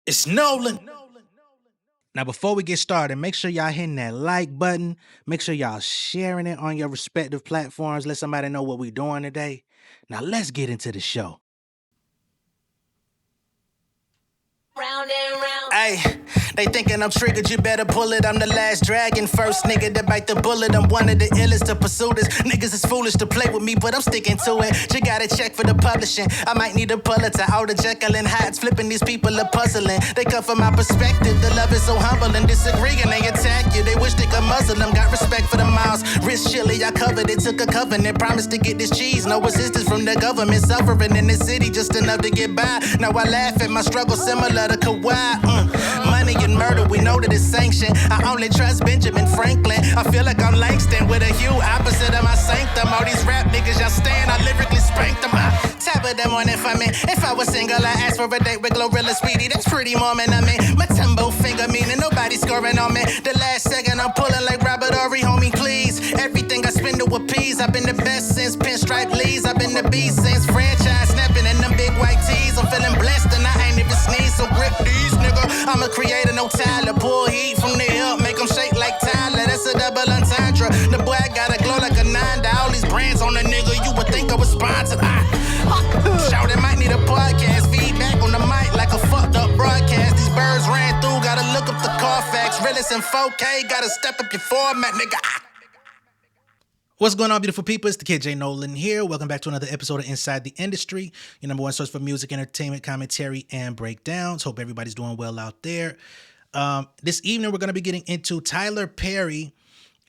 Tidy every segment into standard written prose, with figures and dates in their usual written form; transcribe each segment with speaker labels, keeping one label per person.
Speaker 1: It's Nolan. Now, before we get started, make sure y'all hitting that like button. Make sure y'all sharing it on your respective platforms. Let somebody know what we're doing today. Now, let's get into the show.
Speaker 2: Round and round.
Speaker 1: Ay, they thinking I'm triggered, you better pull it. I'm the last dragon, first nigga to bite the bullet. I'm one of the illest to pursue this. Niggas is foolish to play with me, but I'm sticking to it. You gotta check for the publishing. I might need a Pulitzer, out of Jekyll and Hyde's. Flipping these people are puzzling. They come from my perspective. The love is so humble and disagreeing. They attack you. They wish they could muzzle them. Got respect for the miles. Wrist chilly, I covered it. Took a covenant. Promised to get this cheese. No assistance from the government. Suffering in the city just enough to get by. Now I laugh at my struggle similar to Kawhi. Money and murder, we know that it's sanctioned. I only trust Benjamin Franklin. I feel like I'm Langston with a hue opposite of my sanctum. All these rap niggas, y'all stand, I lyrically spanked them. I tap of them on for me. If I was single, I asked for a date with Glorilla Speedy. That's pretty Mormon of me. My tumbo finger meaning nobody scoring on me. The last second I'm pulling like Robert Horry, homie, please. Everything I spend to appease. I've been the best since Pinstripe Lees. I've been the beast since franchise snapping in them big white tees. I'm feeling blessed and I ain't even sneeze, so grip these, nigga. I'm a creator, no Tyler. Pull heat from the hip, make them shake like Tyler. That's a double entendre. The boy got a glow like a 9 to all these brands on the nigga. You would think I was sponsored. Shout, it might need a podcast. Feedback on the mic like a fucked up broadcast. These birds ran through, gotta look up the Carfax. Realist in 4K, gotta step up your format, nigga. What's going on, beautiful people? It's the kid J Nolan here. Welcome back to another episode of Inside the Industry, your number one source for music, entertainment, commentary, and breakdowns. Hope everybody's doing well out there. This evening, we're going to be getting into Tyler Perry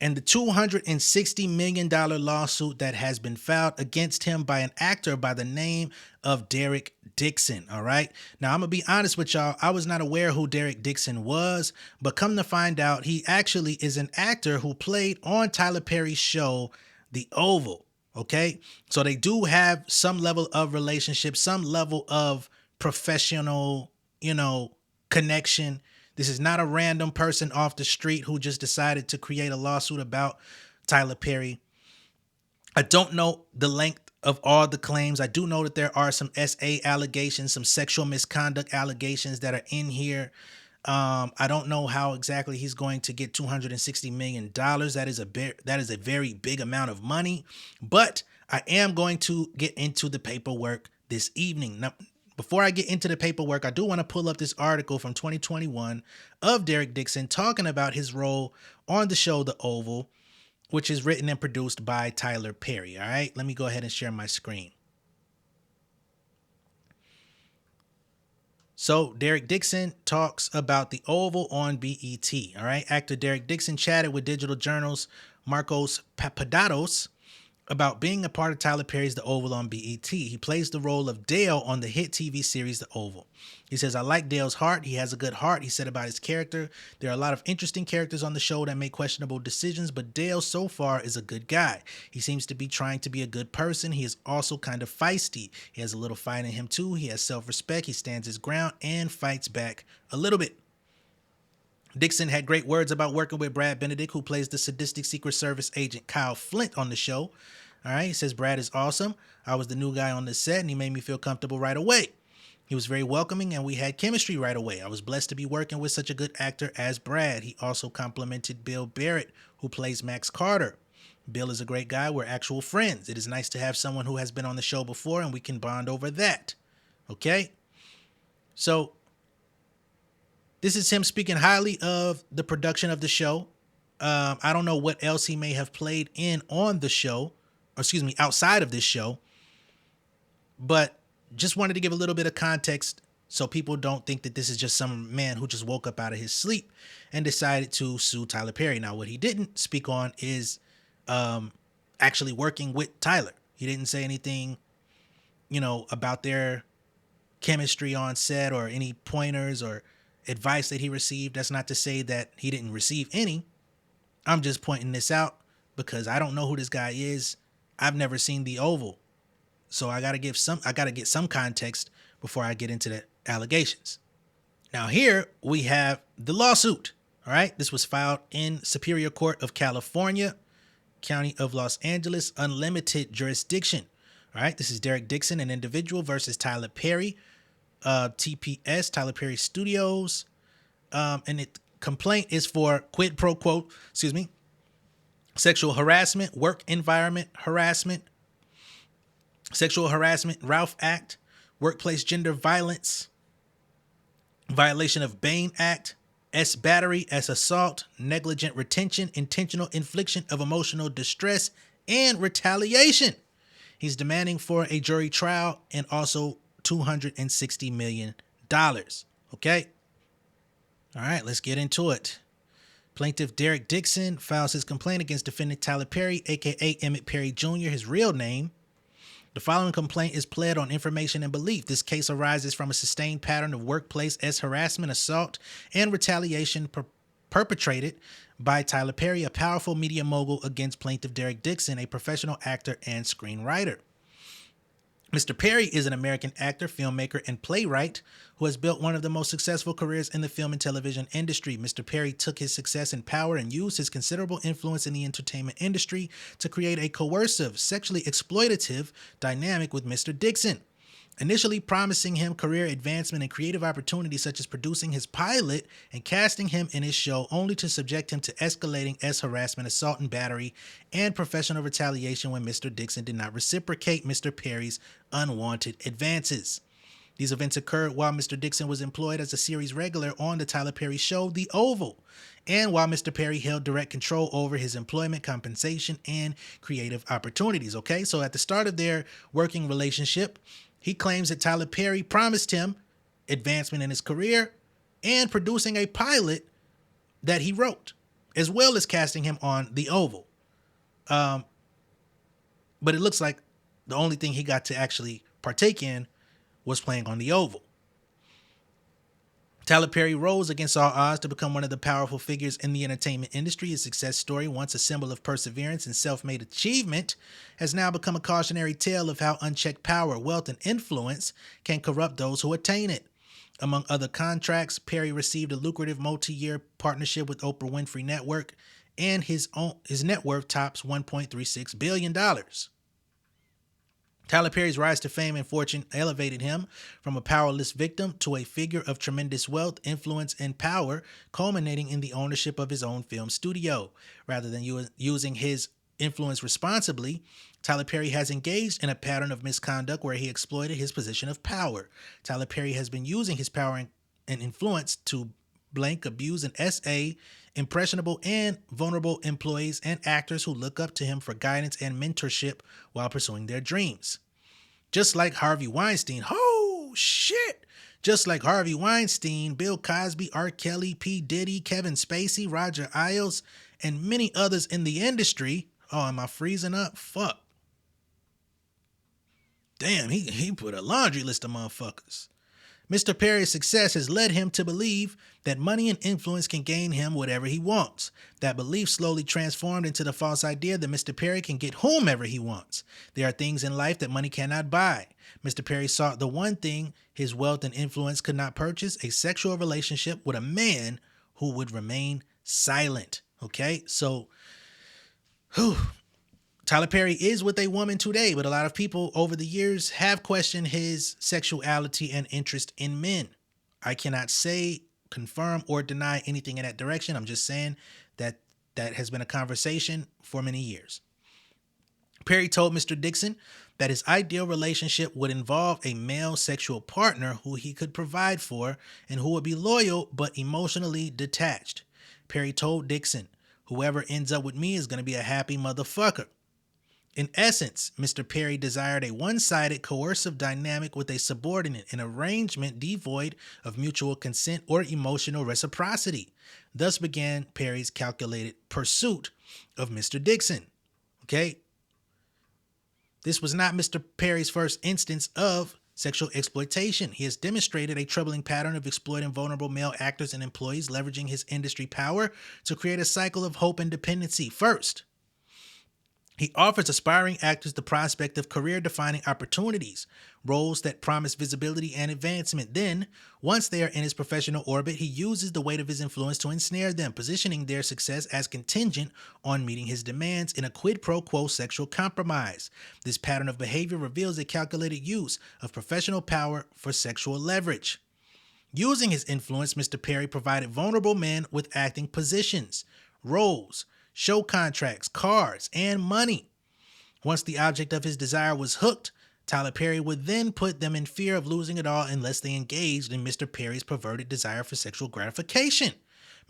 Speaker 1: and the $260 million lawsuit that has been filed against him by an actor by the name of Derek Dixon. All right. Now, I'm going to be honest with y'all. I was not aware who Derek Dixon was, but come to find out, he actually is an actor who played on Tyler Perry's show, The Oval. Okay. So they do have some level of relationship, some level of professional, connection. This is not a random person off the street who just decided to create a lawsuit about Tyler Perry. I don't know the length of all the claims. I do know that there are some SA allegations, some sexual misconduct allegations that are in here. I don't know how exactly he's going to get $260 million. That is a very big amount of money, but I am going to get into the paperwork this evening. Now, before I get into the paperwork, I do want to pull up this article from 2021 of Derek Dixon talking about his role on the show The Oval, which is written and produced by Tyler Perry. All right, let me go ahead and share my screen. So Derek Dixon talks about The Oval on BET. All right, actor Derek Dixon chatted with Digital Journal's Marcos Papadopoulos about being a part of Tyler Perry's The Oval on BET. He plays the role of Dale on the hit TV series The Oval. He says, I like Dale's heart. He has a good heart. He said about his character. There are a lot of interesting characters on the show that make questionable decisions, but Dale so far is a good guy. He seems to be trying to be a good person. He is also kind of feisty. He has a little fight in him too. He has self-respect. He stands his ground and fights back a little bit. Dixon had great words about working with Brad Benedict, who plays the sadistic Secret Service agent Kyle Flint on the show. All right, he says, Brad is awesome. I was the new guy on the set, and he made me feel comfortable right away. He was very welcoming, and we had chemistry right away. I was blessed to be working with such a good actor as Brad. He also complimented Bill Barrett, who plays Max Carter. Bill is a great guy. We're actual friends. It is nice to have someone who has been on the show before, and we can bond over that. Okay? So this is him speaking highly of the production of the show. I don't know what else he may have played in on the show, outside of this show, but just wanted to give a little bit of context so people don't think that this is just some man who just woke up out of his sleep and decided to sue Tyler Perry. Now, what he didn't speak on is actually working with Tyler. He didn't say anything, about their chemistry on set or any pointers or advice that he received. That's not to say that he didn't receive any. I'm just pointing this out because I don't know who this guy is. I've never seen The Oval. So I got to get some context before I get into the allegations. Now here we have the lawsuit. All right. This was filed in Superior Court of California, County of Los Angeles, unlimited jurisdiction. All right. This is Derek Dixon, an individual versus Tyler Perry. TPS, Tyler Perry Studios. And the complaint is for quid pro quo, sexual harassment, work environment harassment, sexual harassment, Ralph Act, workplace gender violence, violation of Bain Act, S battery, S assault, negligent retention, intentional infliction of emotional distress, and retaliation. He's demanding for a jury trial and also $260 million. Okay? All right, let's get into it. Plaintiff Derek Dixon files his complaint against defendant Tyler Perry, a.k.a. Emmett Perry Jr., his real name. The following complaint is pled on information and belief. This case arises from a sustained pattern of workplace harassment, assault, and retaliation perpetrated by Tyler Perry, a powerful media mogul, against plaintiff Derek Dixon, a professional actor and screenwriter. Mr. Perry is an American actor, filmmaker, and playwright who has built one of the most successful careers in the film and television industry. Mr. Perry took his success and power and used his considerable influence in the entertainment industry to create a coercive, sexually exploitative dynamic with Mr. Dixon, initially promising him career advancement and creative opportunities such as producing his pilot and casting him in his show, only to subject him to escalating harassment, assault and battery, and professional retaliation when Mr. Dixon did not reciprocate Mr. Perry's unwanted advances. These events occurred while Mr. Dixon was employed as a series regular on the Tyler Perry show, The Oval, and while Mr. Perry held direct control over his employment, compensation, and creative opportunities. Okay, so at the start of their working relationship, he claims that Tyler Perry promised him advancement in his career and producing a pilot that he wrote, as well as casting him on The Oval. But it looks like the only thing he got to actually partake in was playing on The Oval. Tyler Perry rose against all odds to become one of the powerful figures in the entertainment industry. His success story, once a symbol of perseverance and self-made achievement, has now become a cautionary tale of how unchecked power, wealth, and influence can corrupt those who attain it. Among other contracts, Perry received a lucrative multi-year partnership with Oprah Winfrey Network, and his net worth tops $1.36 billion. Tyler Perry's rise to fame and fortune elevated him from a powerless victim to a figure of tremendous wealth, influence, and power, culminating in the ownership of his own film studio. Rather than using his influence responsibly, Tyler Perry has engaged in a pattern of misconduct where he exploited his position of power. Tyler Perry has been using his power and influence to abuse and impressionable and vulnerable employees and actors who look up to him for guidance and mentorship while pursuing their dreams. Just like Harvey Weinstein, just like Harvey Weinstein, Bill Cosby, R. Kelly, P. Diddy, Kevin Spacey, Roger Ailes, and many others in the industry. Oh, am I freezing up? Fuck. Damn, he put a laundry list of motherfuckers. Mr. Perry's success has led him to believe that money and influence can gain him whatever he wants. That belief slowly transformed into the false idea that Mr. Perry can get whomever he wants. There are things in life that money cannot buy. Mr. Perry sought the one thing his wealth and influence could not purchase: a sexual relationship with a man who would remain silent. Okay, so Tyler Perry is with a woman today, but a lot of people over the years have questioned his sexuality and interest in men. I cannot say, confirm, or deny anything in that direction. I'm just saying that has been a conversation for many years. Perry told Mr. Dixon that his ideal relationship would involve a male sexual partner who he could provide for and who would be loyal but emotionally detached. Perry told Dixon, "Whoever ends up with me is going to be a happy motherfucker." In essence, Mr. Perry desired a one-sided coercive dynamic with a subordinate, an arrangement devoid of mutual consent or emotional reciprocity. Thus began Perry's calculated pursuit of Mr. Dixon. Okay? This was not Mr. Perry's first instance of sexual exploitation. He has demonstrated a troubling pattern of exploiting vulnerable male actors and employees, leveraging his industry power to create a cycle of hope and dependency. First, He offers aspiring actors the prospect of career-defining opportunities, roles that promise visibility and advancement. Then, once they are in his professional orbit, he uses the weight of his influence to ensnare them, positioning their success as contingent on meeting his demands in a quid pro quo sexual compromise. This pattern of behavior reveals a calculated use of professional power for sexual leverage. Using his influence, Mr. Perry provided vulnerable men with acting positions, roles, show contracts, cars, and money. Once the object of his desire was hooked, Tyler Perry would then put them in fear of losing it all unless they engaged in Mr. Perry's perverted desire for sexual gratification.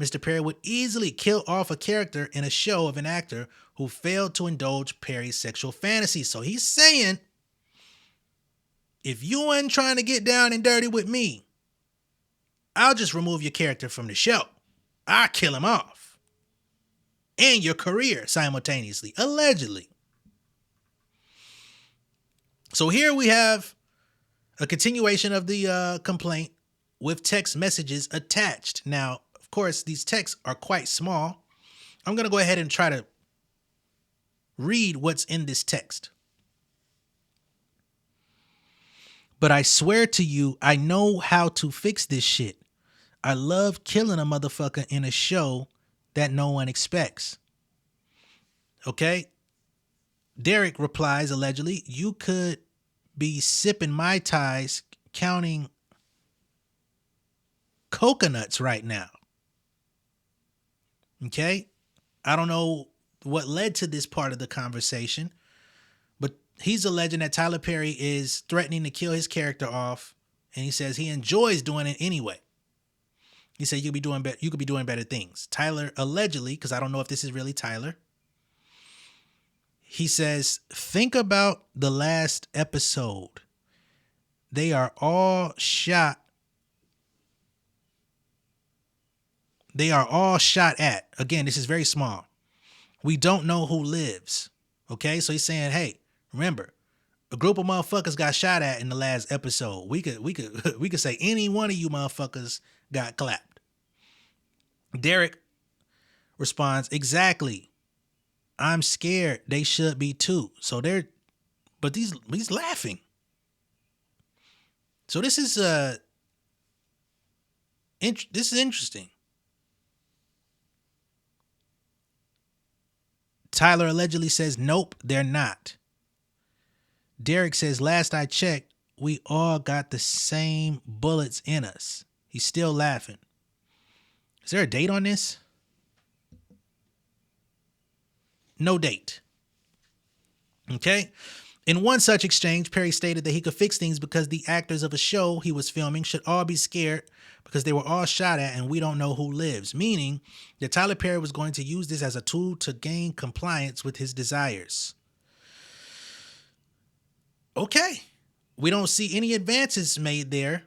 Speaker 1: Mr. Perry would easily kill off a character in a show of an actor who failed to indulge Perry's sexual fantasies. So he's saying, if you ain't trying to get down and dirty with me, I'll just remove your character from the show. I'll kill him off. And your career simultaneously, allegedly. So here we have a continuation of the complaint with text messages attached. Now, of course, these texts are quite small. I'm going to go ahead and try to read what's in this text. But I swear to you, I know how to fix this shit. I love killing a motherfucker in a show that no one expects. Okay? Derek replies, allegedly, you could be sipping Mai Tais counting coconuts right now. Okay? I don't know what led to this part of the conversation, but he's alleging that Tyler Perry is threatening to kill his character off, and he says he enjoys doing it anyway. He said you could be doing better things. Tyler allegedly, because I don't know if this is really Tyler, he says, think about the last episode. They are all shot. They are all shot at. Again, this is very small. We don't know who lives. Okay, so he's saying, hey, remember, a group of motherfuckers got shot at in the last episode. We could say any one of you motherfuckers got clapped. Derek responds, exactly. I'm scared. They should be too. So he's laughing. So this is interesting. Tyler allegedly says, nope, they're not. Derek says, last I checked, we all got the same bullets in us. He's still laughing. Is there a date on this? No date. Okay. In one such exchange, Perry stated that he could fix things because the actors of a show he was filming should all be scared because they were all shot at and we don't know who lives, meaning that Tyler Perry was going to use this as a tool to gain compliance with his desires. Okay. We don't see any advances made there.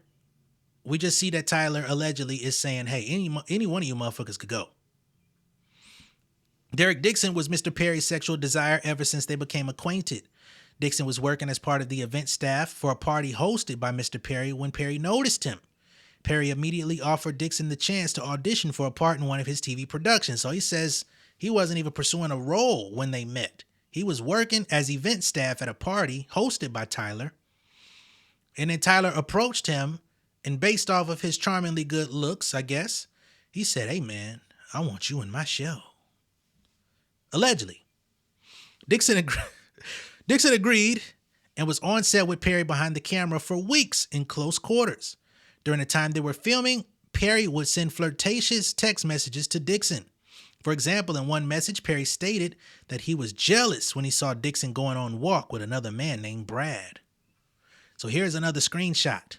Speaker 1: We just see that Tyler allegedly is saying, hey, any one of you motherfuckers could go. Derek Dixon was Mr. Perry's sexual desire ever since they became acquainted. Dixon was working as part of the event staff for a party hosted by Mr. Perry when Perry noticed him. Perry immediately offered Dixon the chance to audition for a part in one of his TV productions. So he says he wasn't even pursuing a role when they met. He was working as event staff at a party hosted by Tyler. And then Tyler approached him, and based off of his charmingly good looks, I guess, he said, hey man, I want you in my show. Allegedly. Dixon agreed and was on set with Perry behind the camera for weeks in close quarters. During the time they were filming, Perry would send flirtatious text messages to Dixon. For example, in one message, Perry stated that he was jealous when he saw Dixon going on a walk with another man named Brad. So here's another screenshot.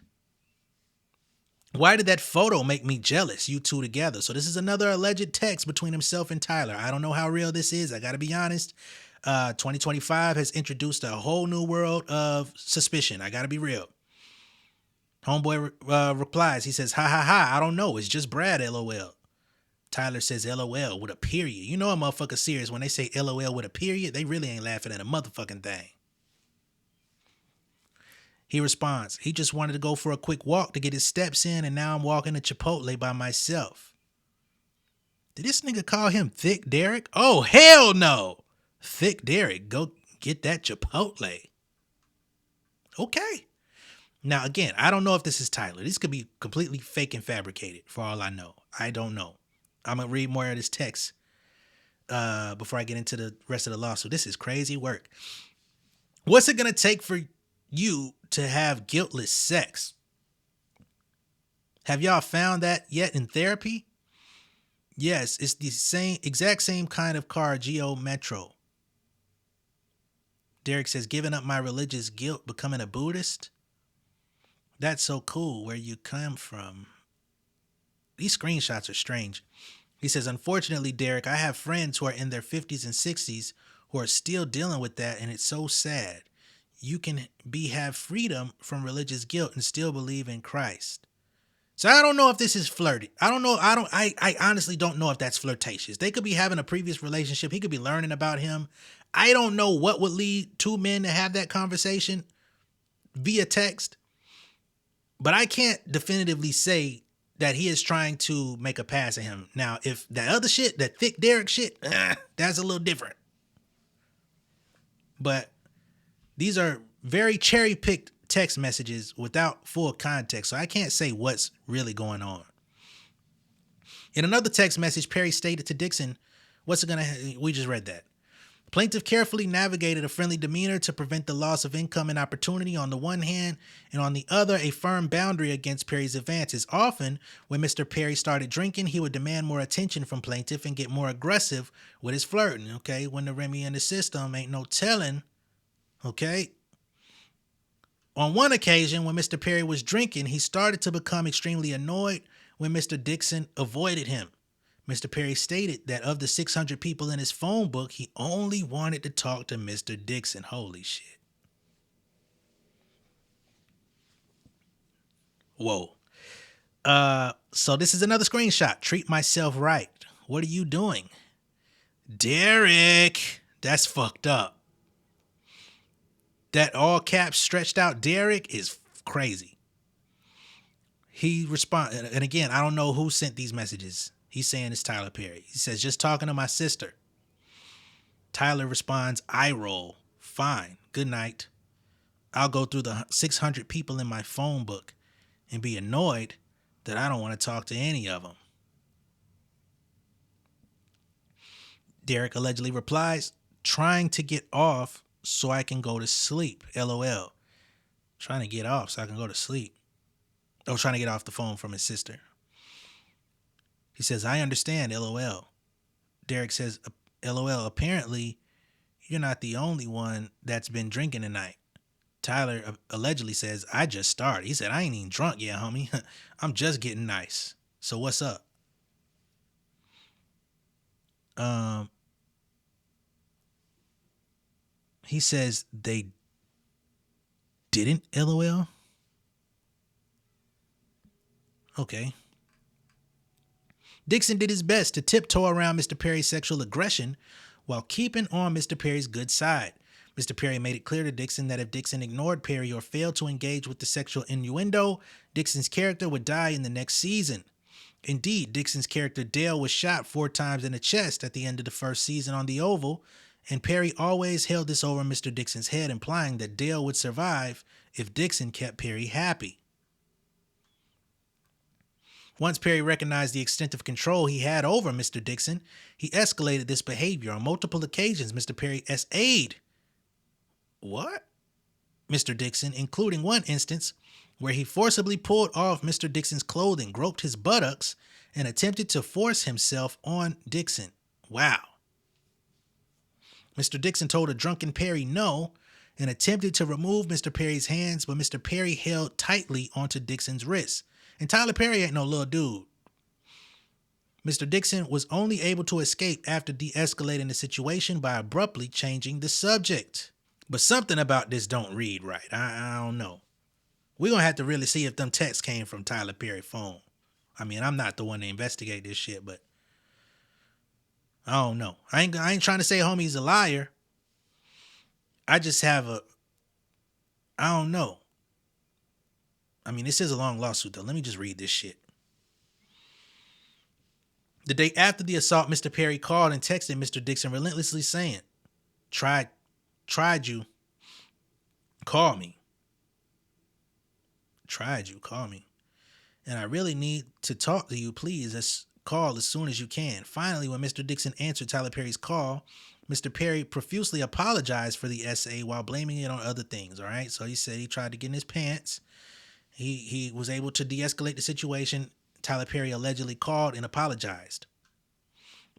Speaker 1: Why did that photo make me jealous, you two together? So this is another alleged text between himself and Tyler. I don't know how real this is. I got to be honest. 2025 has introduced a whole new world of suspicion. I got to be real. Homeboy replies. He says, ha ha ha, I don't know. It's just Brad, LOL. Tyler says LOL with a period. You know a motherfucker serious when they say LOL with a period. They really ain't laughing at a motherfucking thing. He responds, he just wanted to go for a quick walk to get his steps in, and now I'm walking to Chipotle by myself. Did this nigga call him Thick Derek? Oh, hell no. Thick Derek, go get that Chipotle. Okay. Now, again, I don't know if this is Tyler. This could be completely fake and fabricated for all I know. I don't know. I'm going to read more of this text before I get into the rest of the lawsuit. This is crazy work. What's it going to take for you to have guiltless sex? Have y'all found that yet in therapy? Yes, it's the exact same kind of car, Geo Metro. Derek says, giving up my religious guilt, becoming a Buddhist. That's so cool. Where you come from. These screenshots are strange. He says, unfortunately, Derek, I have friends who are in their 50s and 60s who are still dealing with that, and it's so sad. You can have freedom from religious guilt and still believe in Christ. So I don't know if this is flirty. I don't know. I honestly don't know if that's flirtatious. They could be having a previous relationship. He could be learning about him. I don't know what would lead two men to have that conversation via text. But I can't definitively say that he is trying to make a pass at him. Now, if that other shit, that thick Derek shit, that's a little different. But these are very cherry-picked text messages without full context, so I can't say what's really going on. In another text message, Perry stated to Dixon, we just read that. Plaintiff carefully navigated a friendly demeanor to prevent the loss of income and opportunity on the one hand, and on the other, a firm boundary against Perry's advances. Often, when Mr. Perry started drinking, he would demand more attention from plaintiff and get more aggressive with his flirting, okay? When the Remy in the system, ain't no telling, okay? On one occasion, when Mr. Perry was drinking, he started to become extremely annoyed when Mr. Dixon avoided him. Mr. Perry stated that of the 600 people in his phone book, he only wanted to talk to Mr. Dixon. Holy shit. Whoa. So this is another screenshot. Treat myself right. What are you doing? Derek. That's fucked up. That all caps stretched out Derek is crazy. He responded, and again, I don't know who sent these messages. He's saying it's Tyler Perry. He says, just talking to my sister. Tyler responds, eye roll. Fine. Good night. I'll go through the 600 people in my phone book and be annoyed that I don't want to talk to any of them. Derek allegedly replies, trying to get off so I can go to sleep. LOL. Trying to get off so I can go to sleep. Oh, trying to get off the phone from his sister. He says, I understand, LOL. Derek says, LOL, apparently you're not the only one that's been drinking tonight. Tyler allegedly says, I just started. He said, I ain't even drunk yet, homie. I'm just getting nice. So what's up? He says they didn't, LOL. Okay. Dixon did his best to tiptoe around Mr. Perry's sexual aggression while keeping on Mr. Perry's good side. Mr. Perry made it clear to Dixon that if Dixon ignored Perry or failed to engage with the sexual innuendo, Dixon's character would die in the next season. Indeed, Dixon's character Dale was shot 4 times in the chest at the end of the first season on the Oval, and Perry always held this over Mr. Dixon's head, implying that Dale would survive if Dixon kept Perry happy. Once Perry recognized the extent of control he had over Mr. Dixon, he escalated this behavior. On multiple occasions, Mr. Perry SA'd. What? Mr. Dixon, including one instance where he forcibly pulled off Mr. Dixon's clothing, groped his buttocks, and attempted to force himself on Dixon. Wow. Mr. Dixon told a drunken Perry no and attempted to remove Mr. Perry's hands, but Mr. Perry held tightly onto Dixon's wrists. And Tyler Perry ain't no little dude. Mr. Dixon was only able to escape after de-escalating the situation by abruptly changing the subject. But something about this don't read right. I don't know. We're going to have to really see if them texts came from Tyler Perry's phone. I mean, I'm not the one to investigate this shit, but I don't know. I ain't trying to say homie's a liar. I just have I don't know. I mean, this is a long lawsuit, though. Let me just read this shit. The day after the assault, Mr. Perry called and texted Mr. Dixon relentlessly saying, tried you, call me. Tried you, call me. And I really need to talk to you. Please, let's call as soon as you can. Finally, when Mr. Dixon answered Tyler Perry's call, Mr. Perry profusely apologized for the essay while blaming it on other things. All right. So he said he tried to get in his pants. He was able to de-escalate the situation. Tyler Perry allegedly called and apologized.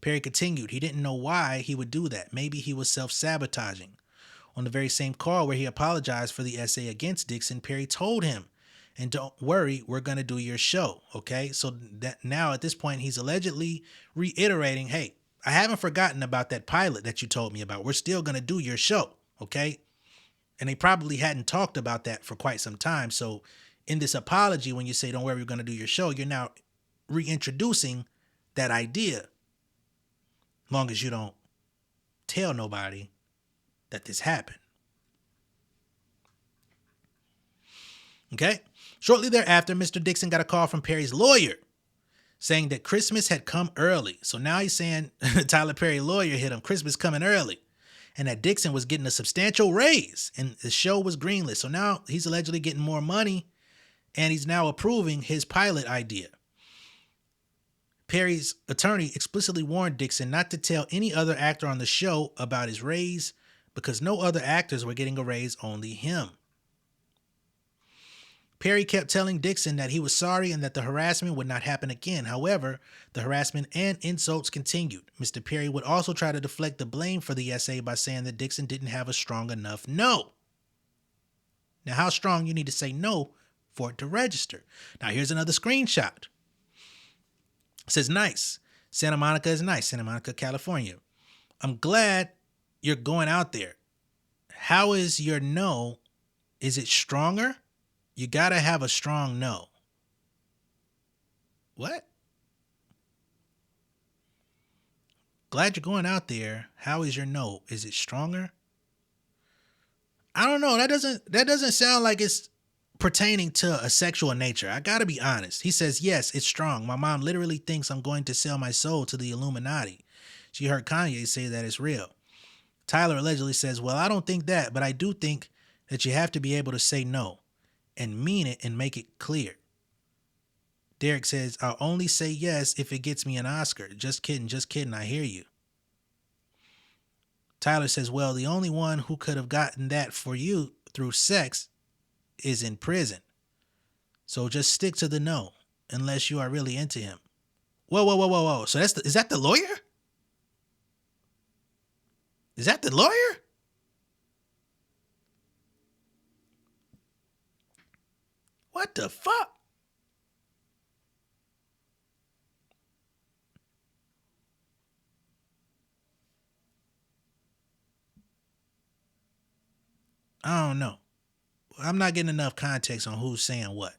Speaker 1: Perry continued, he didn't know why he would do that. Maybe he was self-sabotaging. On the very same call where he apologized for the essay against Dixon, Perry told him, and don't worry, we're going to do your show. Okay. So that now at this point, he's allegedly reiterating, hey, I haven't forgotten about that pilot that you told me about. We're still going to do your show. Okay. And they probably hadn't talked about that for quite some time. So in this apology, when you say, don't worry, we're going to do your show, you're now reintroducing that idea. Long as you don't tell nobody that this happened. Okay. Shortly thereafter, Mr. Dixon got a call from Perry's lawyer saying that Christmas had come early. So now he's saying Tyler Perry's lawyer hit him, Christmas coming early, and that Dixon was getting a substantial raise and the show was greenlit. So now he's allegedly getting more money and he's now approving his pilot idea. Perry's attorney explicitly warned Dixon not to tell any other actor on the show about his raise because no other actors were getting a raise, only him. Perry kept telling Dixon that he was sorry and that the harassment would not happen again. However, the harassment and insults continued. Mr. Perry would also try to deflect the blame for the essay by saying that Dixon didn't have a strong enough no. Now, how strong you need to say no for it to register? Now, here's another screenshot. It says, nice. Santa Monica is nice. Santa Monica, California. I'm glad you're going out there. How is your no? Is it stronger? You got to have a strong no. What? Glad you're going out there. How is your no? Is it stronger? I don't know. That doesn't sound like it's pertaining to a sexual nature. I gotta be honest. He says, yes, it's strong. My mom literally thinks I'm going to sell my soul to the Illuminati. She heard Kanye say that it's real. Tyler allegedly says, well, I don't think that, but I do think that you have to be able to say no and mean it and make it clear. Derek says, I'll only say yes if it gets me an Oscar. Just kidding, I hear you. Tyler says, well, the only one who could have gotten that for you through sex is in prison. So just stick to the no, unless you are really into him. Whoa. So is that the lawyer? Is that the lawyer? What the fuck? I don't know. I'm not getting enough context on who's saying what.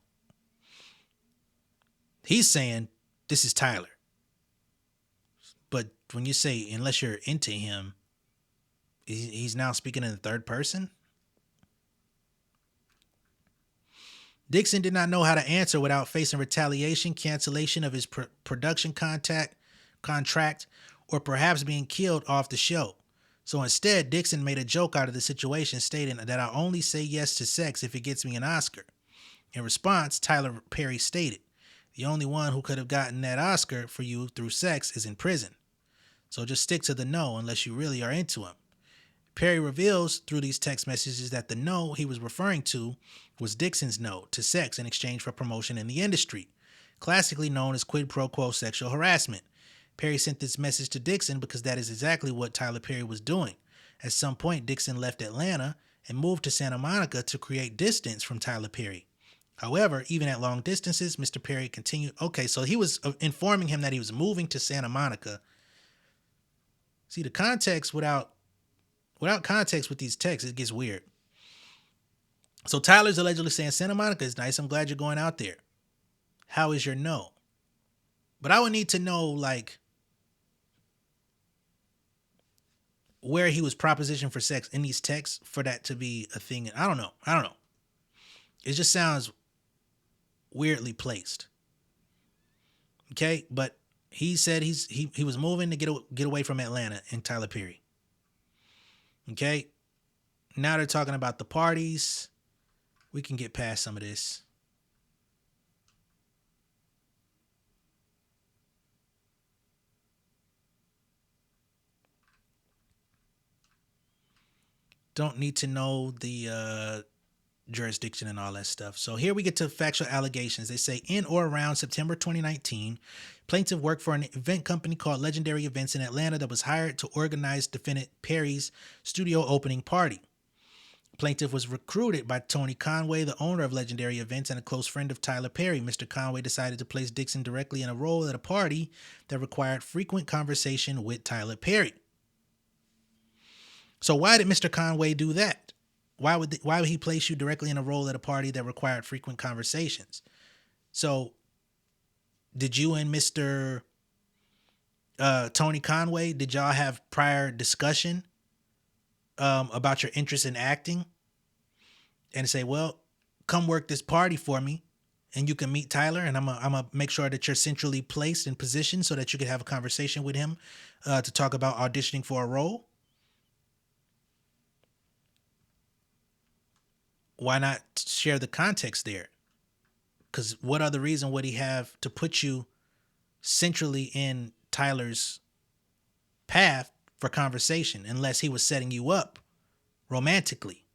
Speaker 1: He's saying this is Tyler. But when you say unless you're into him, he's now speaking in the third person? Dixon did not know how to answer without facing retaliation, cancellation of his production contract, or perhaps being killed off the show. So instead, Dixon made a joke out of the situation, stating that I'll only say yes to sex if it gets me an Oscar. In response, Tyler Perry stated, the only one who could have gotten that Oscar for you through sex is in prison. So just stick to the no unless you really are into him. Perry reveals through these text messages that the no he was referring to was Dixon's no to sex in exchange for promotion in the industry, classically known as quid pro quo sexual harassment. Perry sent this message to Dixon because that is exactly what Tyler Perry was doing. At some point, Dixon left Atlanta and moved to Santa Monica to create distance from Tyler Perry. However, even at long distances, Mr. Perry continued. Okay, so he was informing him that he was moving to Santa Monica. See, the context without context with these texts, it gets weird. So Tyler's allegedly saying, Santa Monica is nice. I'm glad you're going out there. How is your no? But I would need to know, like, where he was propositioned for sex in these texts for that to be a thing. I don't know. It just sounds weirdly placed. Okay, but he said he was moving to get away from Atlanta and Tyler Perry. Okay. Now they're talking about the parties. We can get past some of this. Don't need to know the jurisdiction and all that stuff. So here we get to factual allegations. They say in or around September 2019, plaintiff worked for an event company called Legendary Events in Atlanta that was hired to organize defendant Perry's studio opening party. Plaintiff was recruited by Tony Conway, the owner of Legendary Events and a close friend of Tyler Perry. Mr. Conway decided to place Dixon directly in a role at a party that required frequent conversation with Tyler Perry. So why did Mr. Conway do that? Why would he place you directly in a role at a party that required frequent conversations? So did you and Mr. Tony Conway, did y'all have prior discussion about your interest in acting? And say, well, come work this party for me and you can meet Tyler, and I'm gonna make sure that you're centrally placed and positioned so that you can have a conversation with him to talk about auditioning for a role. Why not share the context there? Because what other reason would he have to put you centrally in Tyler's path for conversation unless he was setting you up romantically?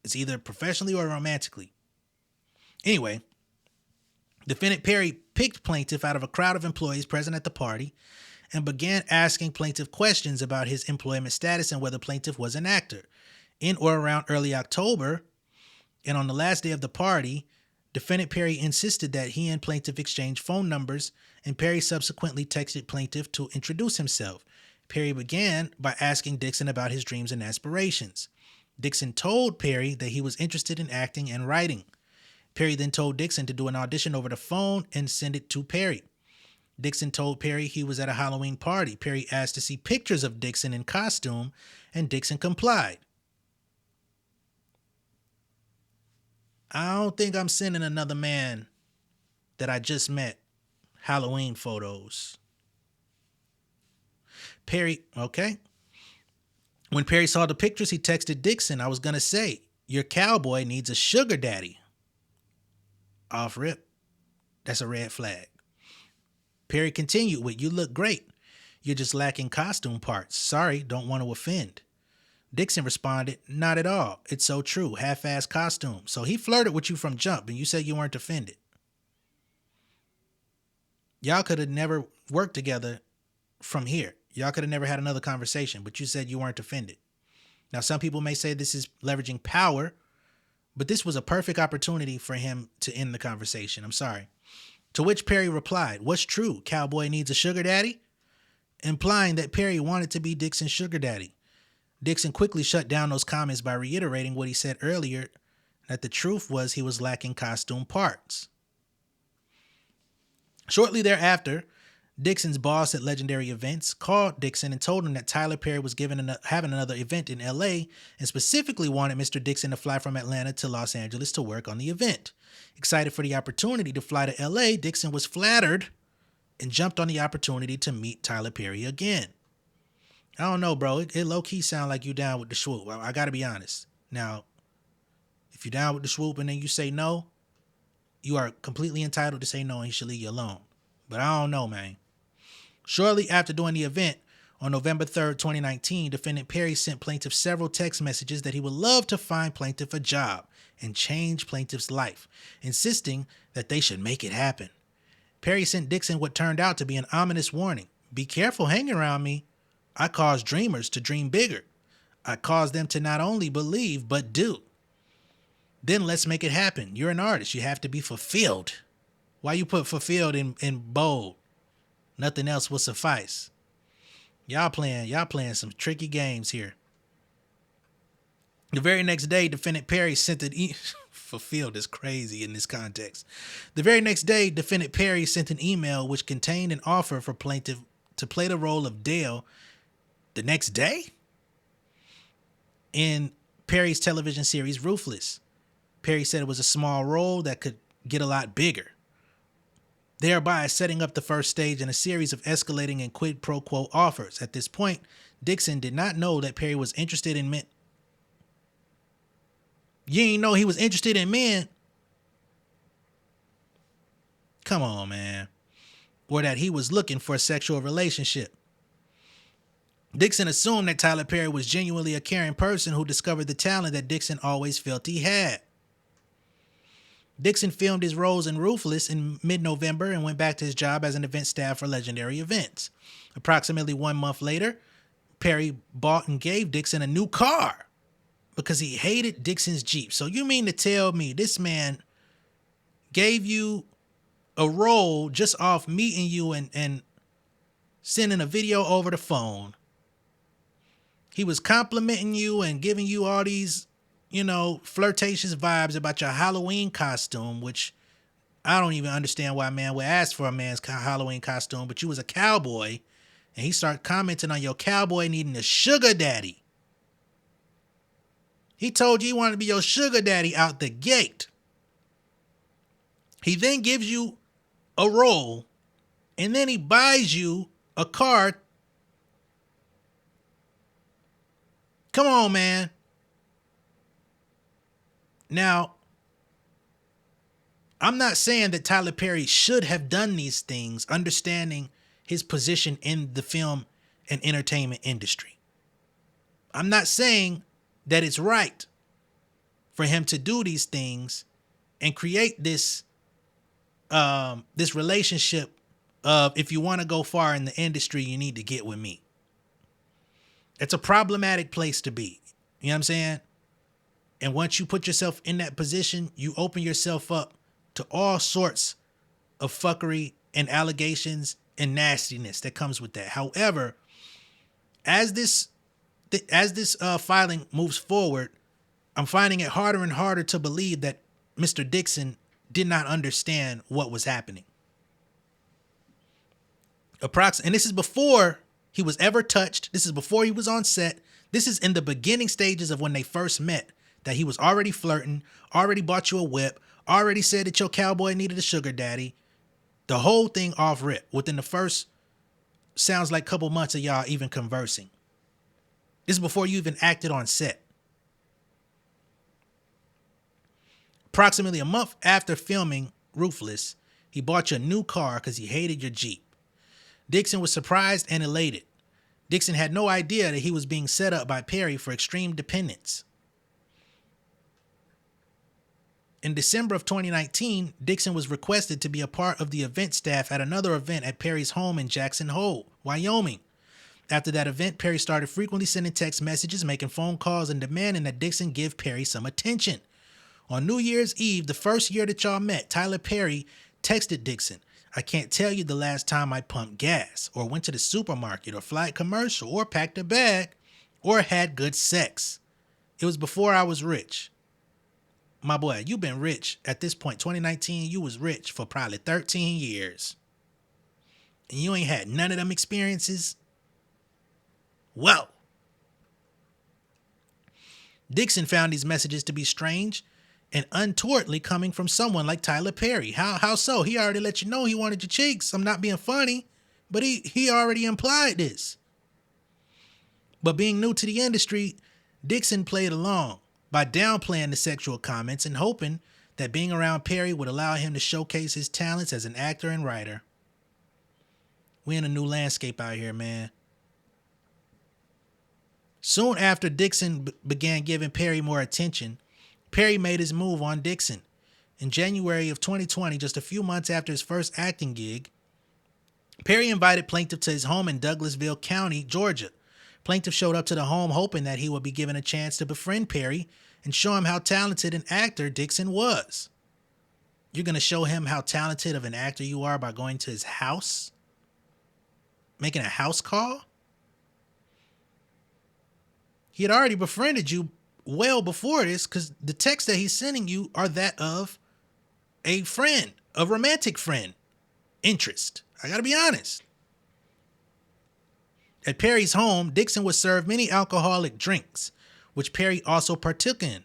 Speaker 1: It's either professionally or romantically. Anyway, defendant Perry picked plaintiff out of a crowd of employees present at the party and began asking plaintiff questions about his employment status and whether plaintiff was an actor. In or around early October, and on the last day of the party, defendant Perry insisted that he and plaintiff exchanged phone numbers, and Perry subsequently texted plaintiff to introduce himself. Perry began by asking Dixon about his dreams and aspirations. Dixon told Perry that he was interested in acting and writing. Perry then told Dixon to do an audition over the phone and send it to Perry. Dixon told Perry he was at a Halloween party. Perry asked to see pictures of Dixon in costume, and Dixon complied. I don't think I'm sending another man that I just met Halloween photos. Perry, okay. When Perry saw the pictures, he texted Dixon, I was going to say, your cowboy needs a sugar daddy. Off rip. That's a red flag. Perry continued with, you look great. You're just lacking costume parts. Sorry, don't want to offend. Dixon responded, not at all. It's so true. Half-ass costume. So he flirted with you from jump and you said you weren't offended. Y'all could have never worked together from here. Y'all could have never had another conversation, but you said you weren't offended. Now, some people may say this is leveraging power, but this was a perfect opportunity for him to end the conversation. I'm sorry. To which Perry replied, what's true? Cowboy needs a sugar daddy? Implying that Perry wanted to be Dixon's sugar daddy. Dixon quickly shut down those comments by reiterating what he said earlier, that the truth was he was lacking costume parts. Shortly thereafter, Dixon's boss at Legendary Events called Dixon and told him that Tyler Perry was having another event in LA and specifically wanted Mr. Dixon to fly from Atlanta to Los Angeles to work on the event. Excited for the opportunity to fly to LA, Dixon was flattered and jumped on the opportunity to meet Tyler Perry again. I don't know, bro. It low-key sound like you down with the swoop. I got to be honest. Now, if you're down with the swoop and then you say no, you are completely entitled to say no and he should leave you alone. But I don't know, man. Shortly after doing the event, on November 3rd, 2019, defendant Perry sent plaintiff several text messages that he would love to find plaintiff a job and change plaintiff's life, insisting that they should make it happen. Perry sent Dixon what turned out to be an ominous warning. Be careful hanging around me. I cause dreamers to dream bigger. I cause them to not only believe, but do. Then let's make it happen. You're an artist. You have to be fulfilled. Why you put fulfilled in bold? Nothing else will suffice. Y'all playing some tricky games here. The very next day, defendant Perry sent an fulfilled is crazy in this context. The very next day, defendant Perry sent an email which contained an offer for plaintiff to play the role of Dale the next day in Perry's television series Ruthless. Perry said it was a small role that could get a lot bigger. thereby setting up the first stage in a series of escalating and quid pro quo offers. At this point, Dixon did not know that Perry was interested in men. You ain't know he was interested in men? Come on, man. Or that he was looking for a sexual relationship. Dixon assumed that Tyler Perry was genuinely a caring person who discovered the talent that Dixon always felt he had. Dixon filmed his roles in Ruthless in mid-November and went back to his job as an event staff for Legendary Events. Approximately 1 month later, Perry bought and gave Dixon a new car because he hated Dixon's Jeep. So you mean to tell me this man gave you a role just off meeting you and sending a video over the phone? He was complimenting you and giving you all these, flirtatious vibes about your Halloween costume, which I don't even understand why a man would ask for a man's Halloween costume, but you was a cowboy, and he started commenting on your cowboy needing a sugar daddy. He told you he wanted to be your sugar daddy out the gate. He then gives you a role, and then he buys you a car. Come on, man. Now, I'm not saying that Tyler Perry should have done these things, understanding his position in the film and entertainment industry. I'm not saying that it's right for him to do these things and create this relationship of, if you want to go far in the industry, you need to get with me. It's a problematic place to be. You know what I'm saying? And once you put yourself in that position, you open yourself up to all sorts of fuckery and allegations and nastiness that comes with that. However, as this filing moves forward, I'm finding it harder and harder to believe that Mr. Dixon did not understand what was happening. And this is before he was ever touched. This is before he was on set. This is in the beginning stages of when they first met, that he was already flirting, already bought you a whip, already said that your cowboy needed a sugar daddy. The whole thing off rip within the first, sounds like, couple months of y'all even conversing. This is before you even acted on set. Approximately a month after filming Ruthless, he bought you a new car because he hated your Jeep. Dixon was surprised and elated. Dixon had no idea that he was being set up by Perry for extreme dependence. In December of 2019, Dixon was requested to be a part of the event staff at another event at Perry's home in Jackson Hole, Wyoming. After that event, Perry started frequently sending text messages, making phone calls, and demanding that Dixon give Perry some attention. On New Year's Eve, the first year that y'all met, Tyler Perry texted Dixon, "I can't tell you the last time I pumped gas, or went to the supermarket, or flight commercial, or packed a bag, or had good sex. It was before I was rich." My boy, you've been rich at this point. 2019, you was rich for probably 13 years. And you ain't had none of them experiences? Whoa. Dixon found these messages to be strange and untowardly coming from someone like Tyler Perry. How so? He already let you know he wanted your cheeks. I'm not being funny, but he already implied this. But being new to the industry, Dixon played along by downplaying the sexual comments and hoping that being around Perry would allow him to showcase his talents as an actor and writer. We in a new landscape out here, man. Soon after Dixon began giving Perry more attention, Perry made his move on Dixon. In January of 2020, just a few months after his first acting gig, Perry invited Plaintiff to his home in Douglasville County, Georgia. Plaintiff showed up to the home hoping that he would be given a chance to befriend Perry and show him how talented an actor Dixon was. You're going to show him how talented of an actor you are by going to his house? Making a house call? He had already befriended you well before this, because the texts that he's sending you are that of a friend, a romantic friend, interest. I gotta be honest. At Perry's home, Dixon was served many alcoholic drinks, which Perry also partook in.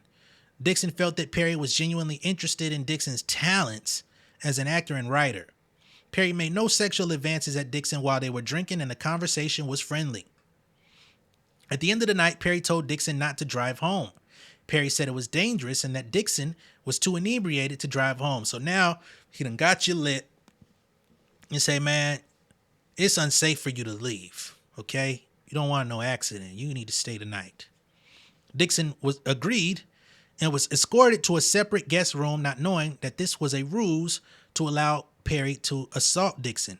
Speaker 1: Dixon felt that Perry was genuinely interested in Dixon's talents as an actor and writer. Perry made no sexual advances at Dixon while they were drinking, and the conversation was friendly. At the end of the night, Perry told Dixon not to drive home. Perry said it was dangerous and that Dixon was too inebriated to drive home. So now he done got you lit and say, man, it's unsafe for you to leave, okay? You don't want no accident. You need to stay the night. Dixon was agreed and was escorted to a separate guest room, not knowing that this was a ruse to allow Perry to assault Dixon.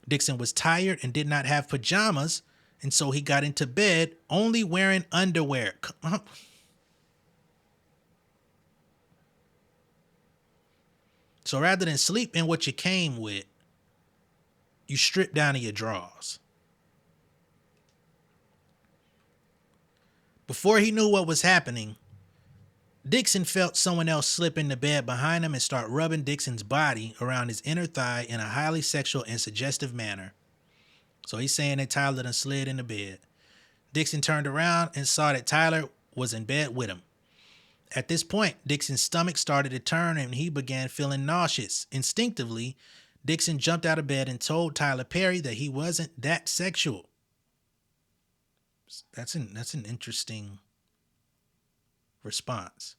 Speaker 1: Dixon was tired and did not have pajamas, and so he got into bed only wearing underwear. So rather than sleep in what you came with, you strip down to your drawers. Before he knew what was happening, Dixon felt someone else slip into bed behind him and start rubbing Dixon's body around his inner thigh in a highly sexual and suggestive manner. So he's saying that Tyler done slid into bed. Dixon turned around and saw that Tyler was in bed with him. At this point, Dixon's stomach started to turn and he began feeling nauseous. Instinctively, Dixon jumped out of bed and told Tyler Perry that he wasn't that sexual. That's an interesting response.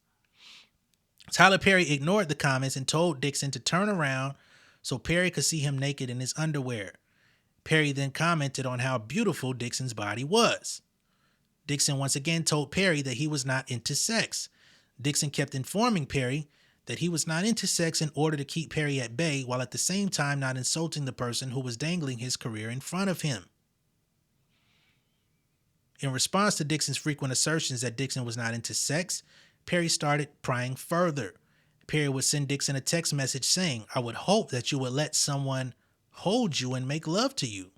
Speaker 1: Tyler Perry ignored the comments and told Dixon to turn around so Perry could see him naked in his underwear. Perry then commented on how beautiful Dixon's body was. Dixon once again told Perry that he was not into sex. Dixon kept informing Perry that he was not into sex in order to keep Perry at bay, while at the same time not insulting the person who was dangling his career in front of him. In response to Dixon's frequent assertions that Dixon was not into sex, Perry started prying further. Perry would send Dixon a text message saying, "I would hope that you would let someone hold you and make love to you.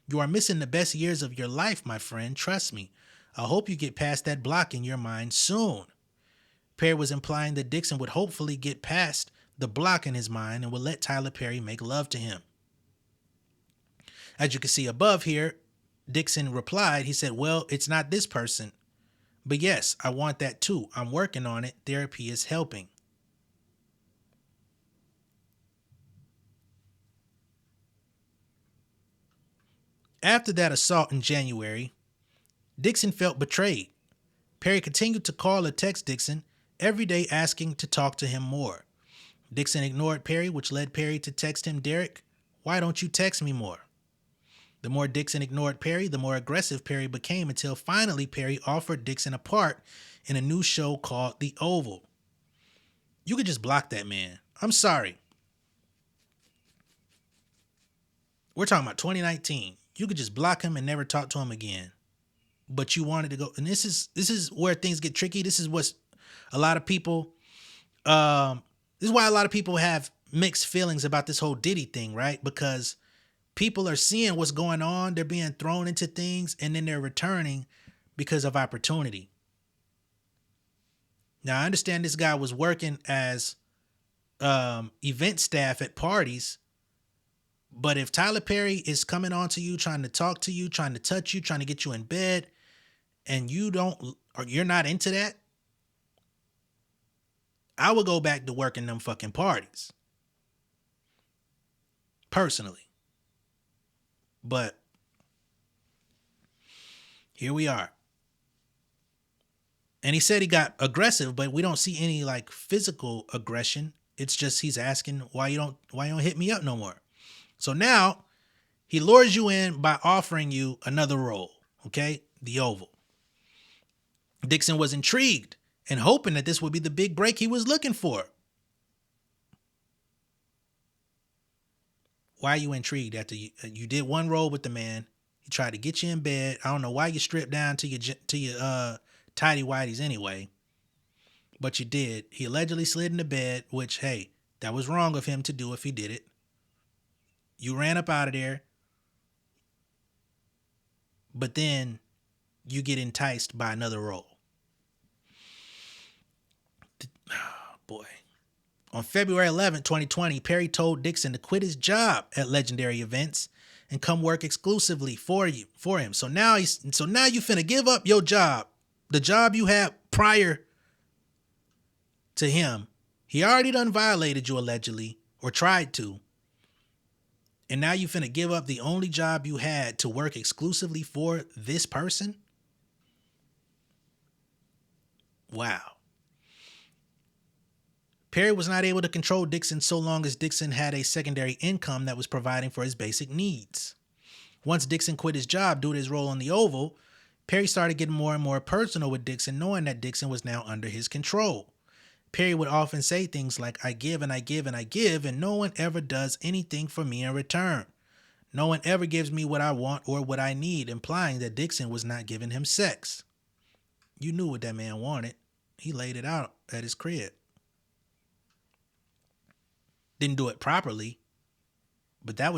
Speaker 1: You are missing the best years of your life, my friend. Trust me. I hope you get past that block in your mind soon." Perry was implying that Dixon would hopefully get past the block in his mind and would let Tyler Perry make love to him. As you can see above here, Dixon replied, he said, "Well, it's not this person. But yes, I want that too. I'm working on it. Therapy is helping." After that assault in January, Dixon felt betrayed. Perry continued to call or text Dixon every day asking to talk to him more. Dixon ignored Perry, which led Perry to text him, "Derek, why don't you text me more?" The more Dixon ignored Perry, the more aggressive Perry became, until finally Perry offered Dixon a part in a new show called The Oval. You could just block that man. I'm sorry. We're talking about 2019. You could just block him and never talk to him again. But you wanted to go, and this is where things get tricky. This is what's a lot of people, this is why a lot of people have mixed feelings about this whole Diddy thing, right? Because people are seeing what's going on. They're being thrown into things and then they're returning because of opportunity. Now, I understand this guy was working as event staff at parties, but if Tyler Perry is coming on to you, trying to talk to you, trying to touch you, trying to get you in bed, and you're not into that, I would go back to working them fucking parties. Personally. But here we are. And he said he got aggressive, but we don't see any like physical aggression. It's just he's asking why you don't hit me up no more. So now he lures you in by offering you another role, okay? The Oval. Dixon was intrigued and hoping that this would be the big break he was looking for. Why are you intrigued after you did one role with the man? He tried to get you in bed. I don't know why you stripped down to your tidy whities anyway, but you did. He allegedly slid into bed, which, hey, that was wrong of him to do if he did it. You ran up out of there, but then you get enticed by another role. Oh, boy. On February 11, 2020, Perry told Dixon to quit his job at Legendary Events and come work exclusively for him. So now you finna give up your job, the job you had prior to him. He already done violated you allegedly, or tried to. And now you finna give up the only job you had to work exclusively for this person? Wow. Perry was not able to control Dixon so long as Dixon had a secondary income that was providing for his basic needs. Once Dixon quit his job due to his role on the Oval, Perry started getting more and more personal with Dixon, knowing that Dixon was now under his control. Perry would often say things like, I give and I give and I give, and no one ever does anything for me in return. No one ever gives me what I want or what I need, implying that Dixon was not giving him sex. You knew what that man wanted. He laid it out at his crib. Didn't do it properly, but that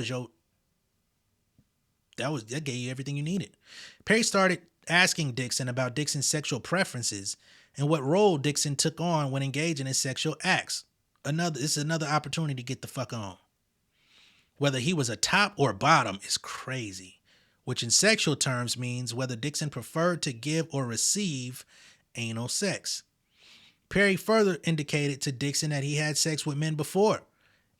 Speaker 1: gave you everything you needed. Perry started asking Dixon about Dixon's sexual preferences and what role Dixon took on when engaging in sexual acts. This is another opportunity to get the fuck on. Whether he was a top or bottom is crazy, which in sexual terms means whether Dixon preferred to give or receive anal sex. Perry further indicated to Dixon that he had sex with men before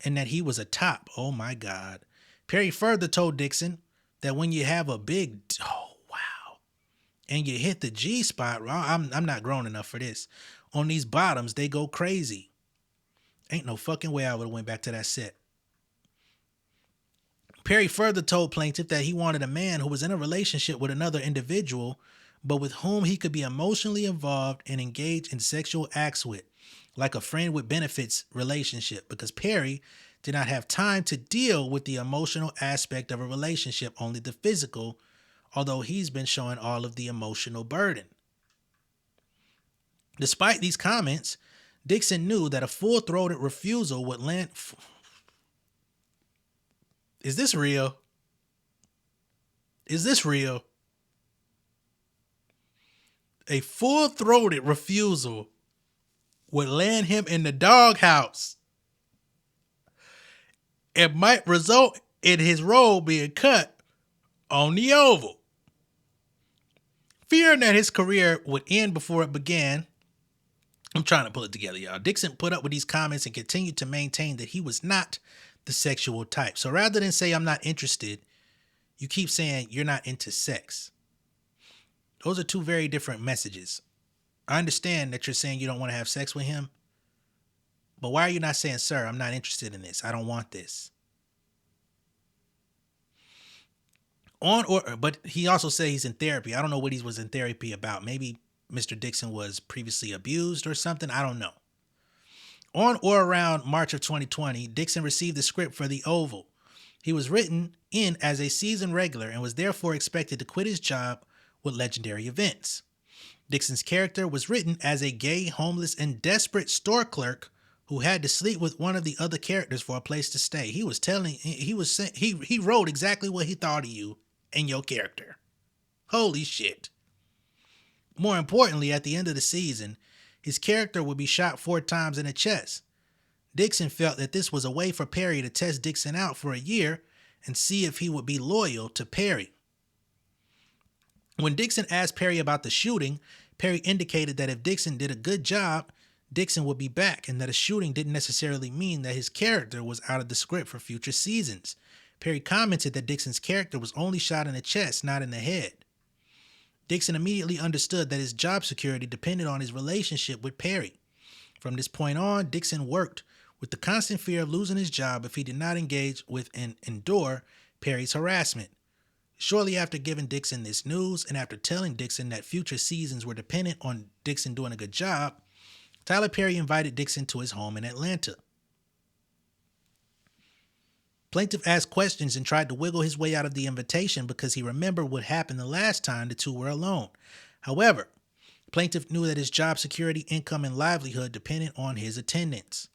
Speaker 1: and that he was a top. Oh my God. Perry further told Dixon that when you have a big, oh wow, and you hit the G spot, I'm not grown enough for this. On these bottoms, they go crazy. Ain't no fucking way I would have went back to that set. Perry further told plaintiff that he wanted a man who was in a relationship with another individual, but with whom he could be emotionally involved and engage in sexual acts with, like a friend with benefits relationship, because Perry did not have time to deal with the emotional aspect of a relationship, only the physical, although he's been showing all of the emotional burden. Despite these comments, Dixon knew that a full-throated refusal would land... Is this real? Is this real? A full-throated refusal would land him in the doghouse. It might result in his role being cut on the Oval. Fearing that his career would end before it began, I'm trying to pull it together, y'all. Dixon put up with these comments and continued to maintain that he was not the sexual type. So rather than say, I'm not interested, you keep saying you're not into sex. Those are two very different messages. I understand that you're saying you don't want to have sex with him, but why are you not saying, sir, I'm not interested in this. I don't want this. But he also said he's in therapy. I don't know what he was in therapy about. Maybe Mr. Dixon was previously abused or something. I don't know. On or around March of 2020, Dixon received the script for The Oval. He was written in as a season regular and was therefore expected to quit his job with legendary events. Dixon's character was written as a gay, homeless, and desperate store clerk who had to sleep with one of the other characters for a place to stay. He wrote exactly what he thought of you and your character. Holy shit. More importantly, at the end of the season, his character would be shot 4 times in the chest. Dixon felt that this was a way for Perry to test Dixon out for a year and see if he would be loyal to Perry. When Dixon asked Perry about the shooting, Perry indicated that if Dixon did a good job, Dixon would be back, and that a shooting didn't necessarily mean that his character was out of the script for future seasons. Perry commented that Dixon's character was only shot in the chest, not in the head. Dixon immediately understood that his job security depended on his relationship with Perry. From this point on, Dixon worked with the constant fear of losing his job if he did not engage with and endure Perry's harassment. Shortly after giving Dixon this news and after telling Dixon that future seasons were dependent on Dixon doing a good job, Tyler Perry invited Dixon to his home in Atlanta. Plaintiff asked questions and tried to wiggle his way out of the invitation because he remembered what happened the last time the two were alone. However, Plaintiff knew that his job security, income, and livelihood depended on his attendance.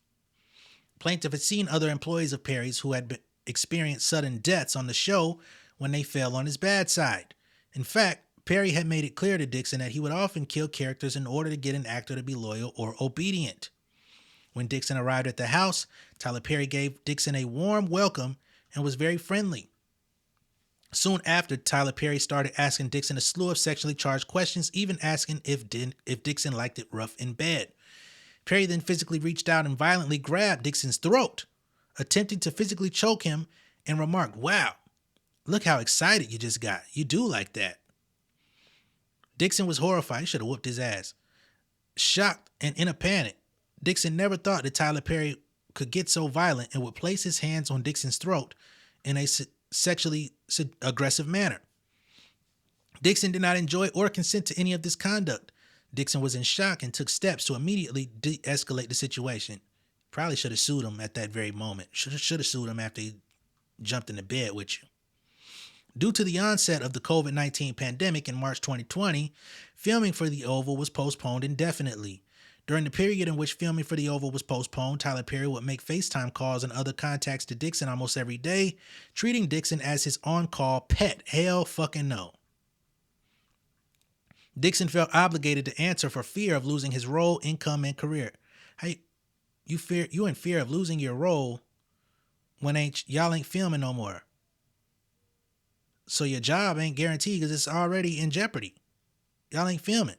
Speaker 1: Plaintiff had seen other employees of Perry's who had experienced sudden deaths on the show when they fell on his bad side. In fact, Perry had made it clear to Dixon that he would often kill characters in order to get an actor to be loyal or obedient. When Dixon arrived at the house, Tyler Perry gave Dixon a warm welcome and was very friendly. Soon after, Tyler Perry started asking Dixon a slew of sexually charged questions, even asking if Dixon liked it rough in bed. Perry then physically reached out and violently grabbed Dixon's throat, attempting to physically choke him and remarked, "Wow, look how excited you just got. You do like that." Dixon was horrified. He should have whooped his ass. Shocked and in a panic, Dixon never thought that Tyler Perry could get so violent and would place his hands on Dixon's throat in a sexually aggressive manner. Dixon did not enjoy or consent to any of this conduct. Dixon was in shock and took steps to immediately de-escalate the situation. Probably should have sued him at that very moment. Should have sued him after he jumped into bed with you. Due to the onset of the COVID-19 pandemic in March 2020, filming for The Oval was postponed indefinitely. During the period in which filming for The Oval was postponed, Tyler Perry would make FaceTime calls and other contacts to Dixon almost every day, treating Dixon as his on-call pet. Hell fucking no. Dixon felt obligated to answer for fear of losing his role, income, and career. Hey, you in fear of losing your role when y'all ain't filming no more. So your job ain't guaranteed because it's already in jeopardy. Y'all ain't filming.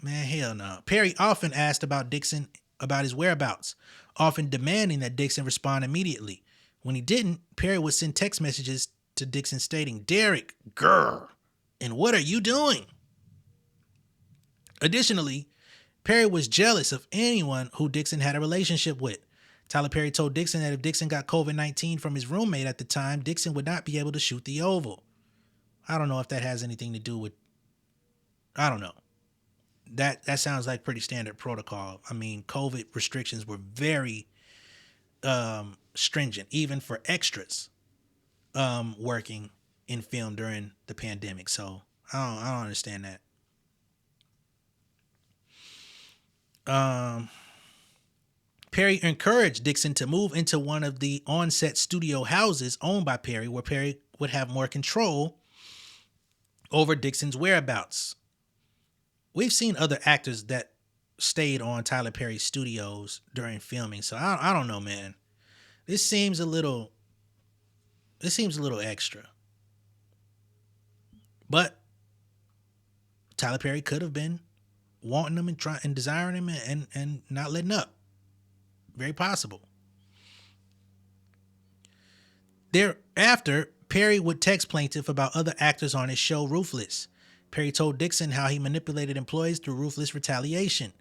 Speaker 1: Man, hell no. Perry often asked about Dixon about his whereabouts, often demanding that Dixon respond immediately. When he didn't, Perry would send text messages to Dixon stating, "Derek, grrr, and what are you doing?" Additionally, Perry was jealous of anyone who Dixon had a relationship with. Tyler Perry told Dixon that if Dixon got COVID-19 from his roommate at the time, Dixon would not be able to shoot The Oval. I don't know if that has anything to do with, I don't know. That sounds like pretty standard protocol. I mean, COVID restrictions were very stringent, even for extras working in film during the pandemic. So I don't understand that. Perry encouraged Dixon to move into one of the on-set studio houses owned by Perry, where Perry would have more control over Dixon's whereabouts. We've seen other actors that stayed on Tyler Perry's studios during filming, so I don't know, man. This seems a little extra. But Tyler Perry could have been wanting him and desiring him and not letting up. Very possible. Thereafter, Perry would text plaintiff about other actors on his show Ruthless. Perry told Dixon how he manipulated employees through ruthless retaliation.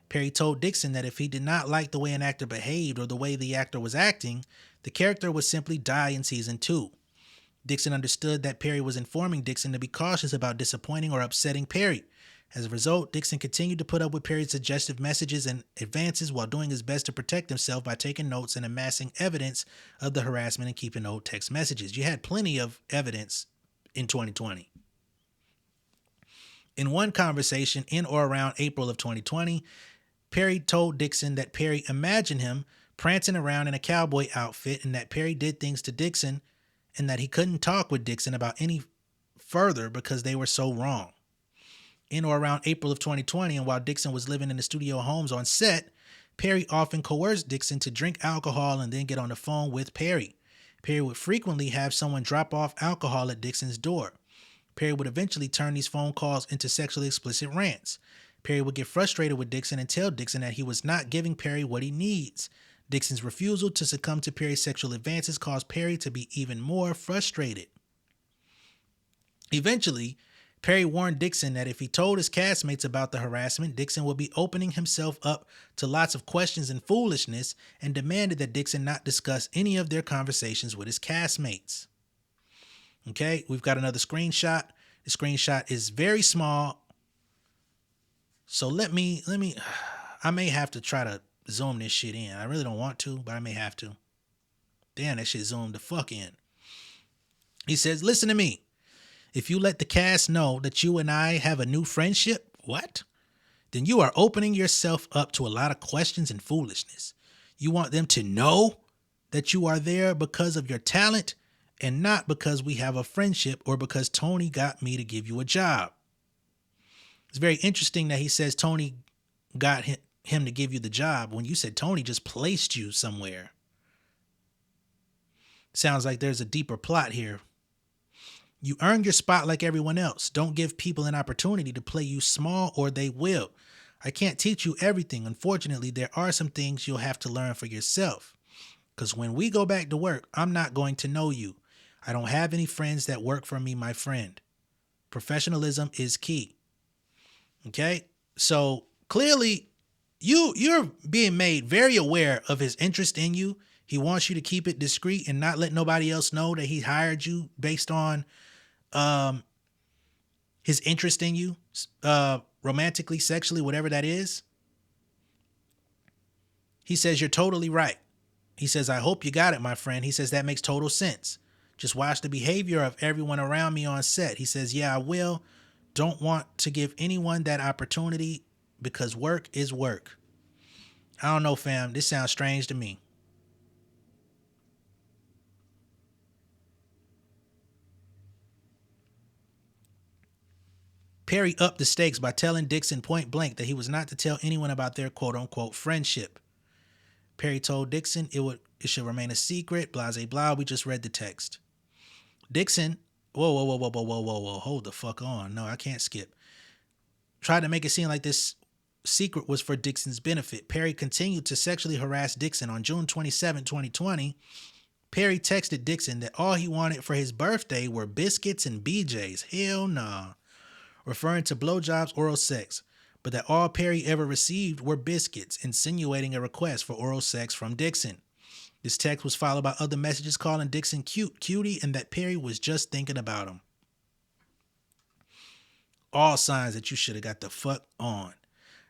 Speaker 1: Perry told Dixon that if he did not like the way an actor behaved or the way the actor was acting, the character would simply die in season 2. Dixon understood that Perry was informing Dixon to be cautious about disappointing or upsetting Perry. As a result, Dixon continued to put up with Perry's suggestive messages and advances while doing his best to protect himself by taking notes and amassing evidence of the harassment and keeping old text messages. You had plenty of evidence in 2020. In one conversation in or around April of 2020, Perry told Dixon that Perry imagined him prancing around in a cowboy outfit and that Perry did things to Dixon and that he couldn't talk with Dixon about any further because they were so wrong. In or around April of 2020, and while Dixon was living in the studio homes on set, Perry often coerced Dixon to drink alcohol and then get on the phone with Perry. Perry would frequently have someone drop off alcohol at Dixon's door. Perry would eventually turn these phone calls into sexually explicit rants. Perry would get frustrated with Dixon and tell Dixon that he was not giving Perry what he needs. Dixon's refusal to succumb to Perry's sexual advances caused Perry to be even more frustrated. Eventually, Perry warned Dixon that if he told his castmates about the harassment, Dixon would be opening himself up to lots of questions and foolishness, and demanded that Dixon not discuss any of their conversations with his castmates. Okay, we've got another screenshot. The screenshot is very small. So let me, I may have to try to zoom this shit in. I really don't want to, but I may have to. Damn, that shit zoomed the fuck in. He says, "Listen to me. If you let the cast know that you and I have a new friendship, what? Then you are opening yourself up to a lot of questions and foolishness. You want them to know that you are there because of your talent and not because we have a friendship or because Tony got me to give you a job." It's very interesting that he says Tony got him to give you the job when you said Tony just placed you somewhere. Sounds like there's a deeper plot here. You earn your spot like everyone else. Don't give people an opportunity to play you small or they will. I can't teach you everything. Unfortunately, there are some things you'll have to learn for yourself. Because when we go back to work, I'm not going to know you. I don't have any friends that work for me, my friend. Professionalism is key. Okay? So clearly, you're being made very aware of his interest in you. He wants you to keep it discreet and not let nobody else know that he hired you based on his interest in you, romantically, sexually, whatever that is. He says, you're totally right. He says, I hope you got it, my friend. He says, that makes total sense. Just watch the behavior of everyone around me on set. He says, yeah, I will. Don't want to give anyone that opportunity because work is work. I don't know, fam. This sounds strange to me. Perry upped the stakes by telling Dixon point blank that he was not to tell anyone about their quote unquote friendship. Perry told Dixon it should remain a secret, blah, blah, blah. We just read the text. Dixon, whoa, hold the fuck on. No, I can't skip. Tried to make it seem like this secret was for Dixon's benefit. Perry continued to sexually harass Dixon. On June 27, 2020. Perry texted Dixon that all he wanted for his birthday were biscuits and BJs. Hell nah. Referring to blowjobs, oral sex, but that all Perry ever received were biscuits, insinuating a request for oral sex from Dixon. This text was followed by other messages calling Dixon cute, cutie, and that Perry was just thinking about him. All signs that you should have got the fuck on.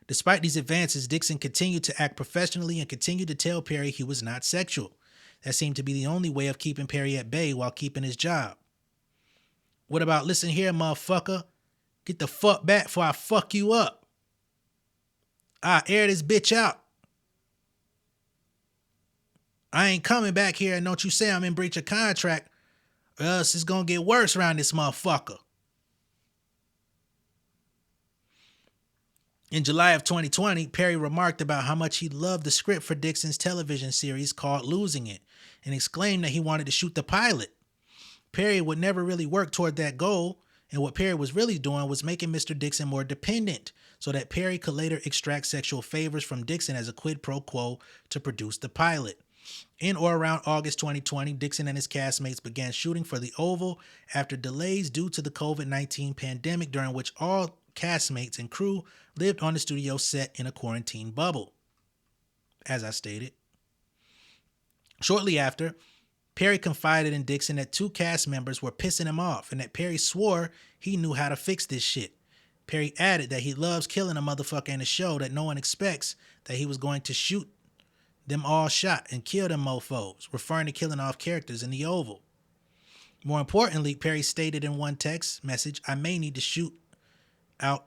Speaker 1: Despite these advances, Dixon continued to act professionally and continued to tell Perry he was not sexual. That seemed to be the only way of keeping Perry at bay while keeping his job. What about, listen here, motherfucker? Get the fuck back before I fuck you up. I air this bitch out. I ain't coming back here and don't you say I'm in breach of contract or else it's gonna get worse around this motherfucker. In July of 2020, Perry remarked about how much he loved the script for Dixon's television series called Losing It and exclaimed that he wanted to shoot the pilot. Perry would never really work toward that goal, and what Perry was really doing was making Mr. Dixon more dependent so that Perry could later extract sexual favors from Dixon as a quid pro quo to produce the pilot. In or around August 2020, Dixon and his castmates began shooting for the Oval after delays due to the COVID-19 pandemic, during which all castmates and crew lived on the studio set in a quarantine bubble. As I stated. Shortly after, Perry confided in Dixon that 2 cast members were pissing him off and that Perry swore he knew how to fix this shit. Perry added that he loves killing a motherfucker in a show, that no one expects that he was going to shoot them all shot and kill them mofos, referring to killing off characters in the Oval. More importantly, Perry stated in one text message, I may need to shoot the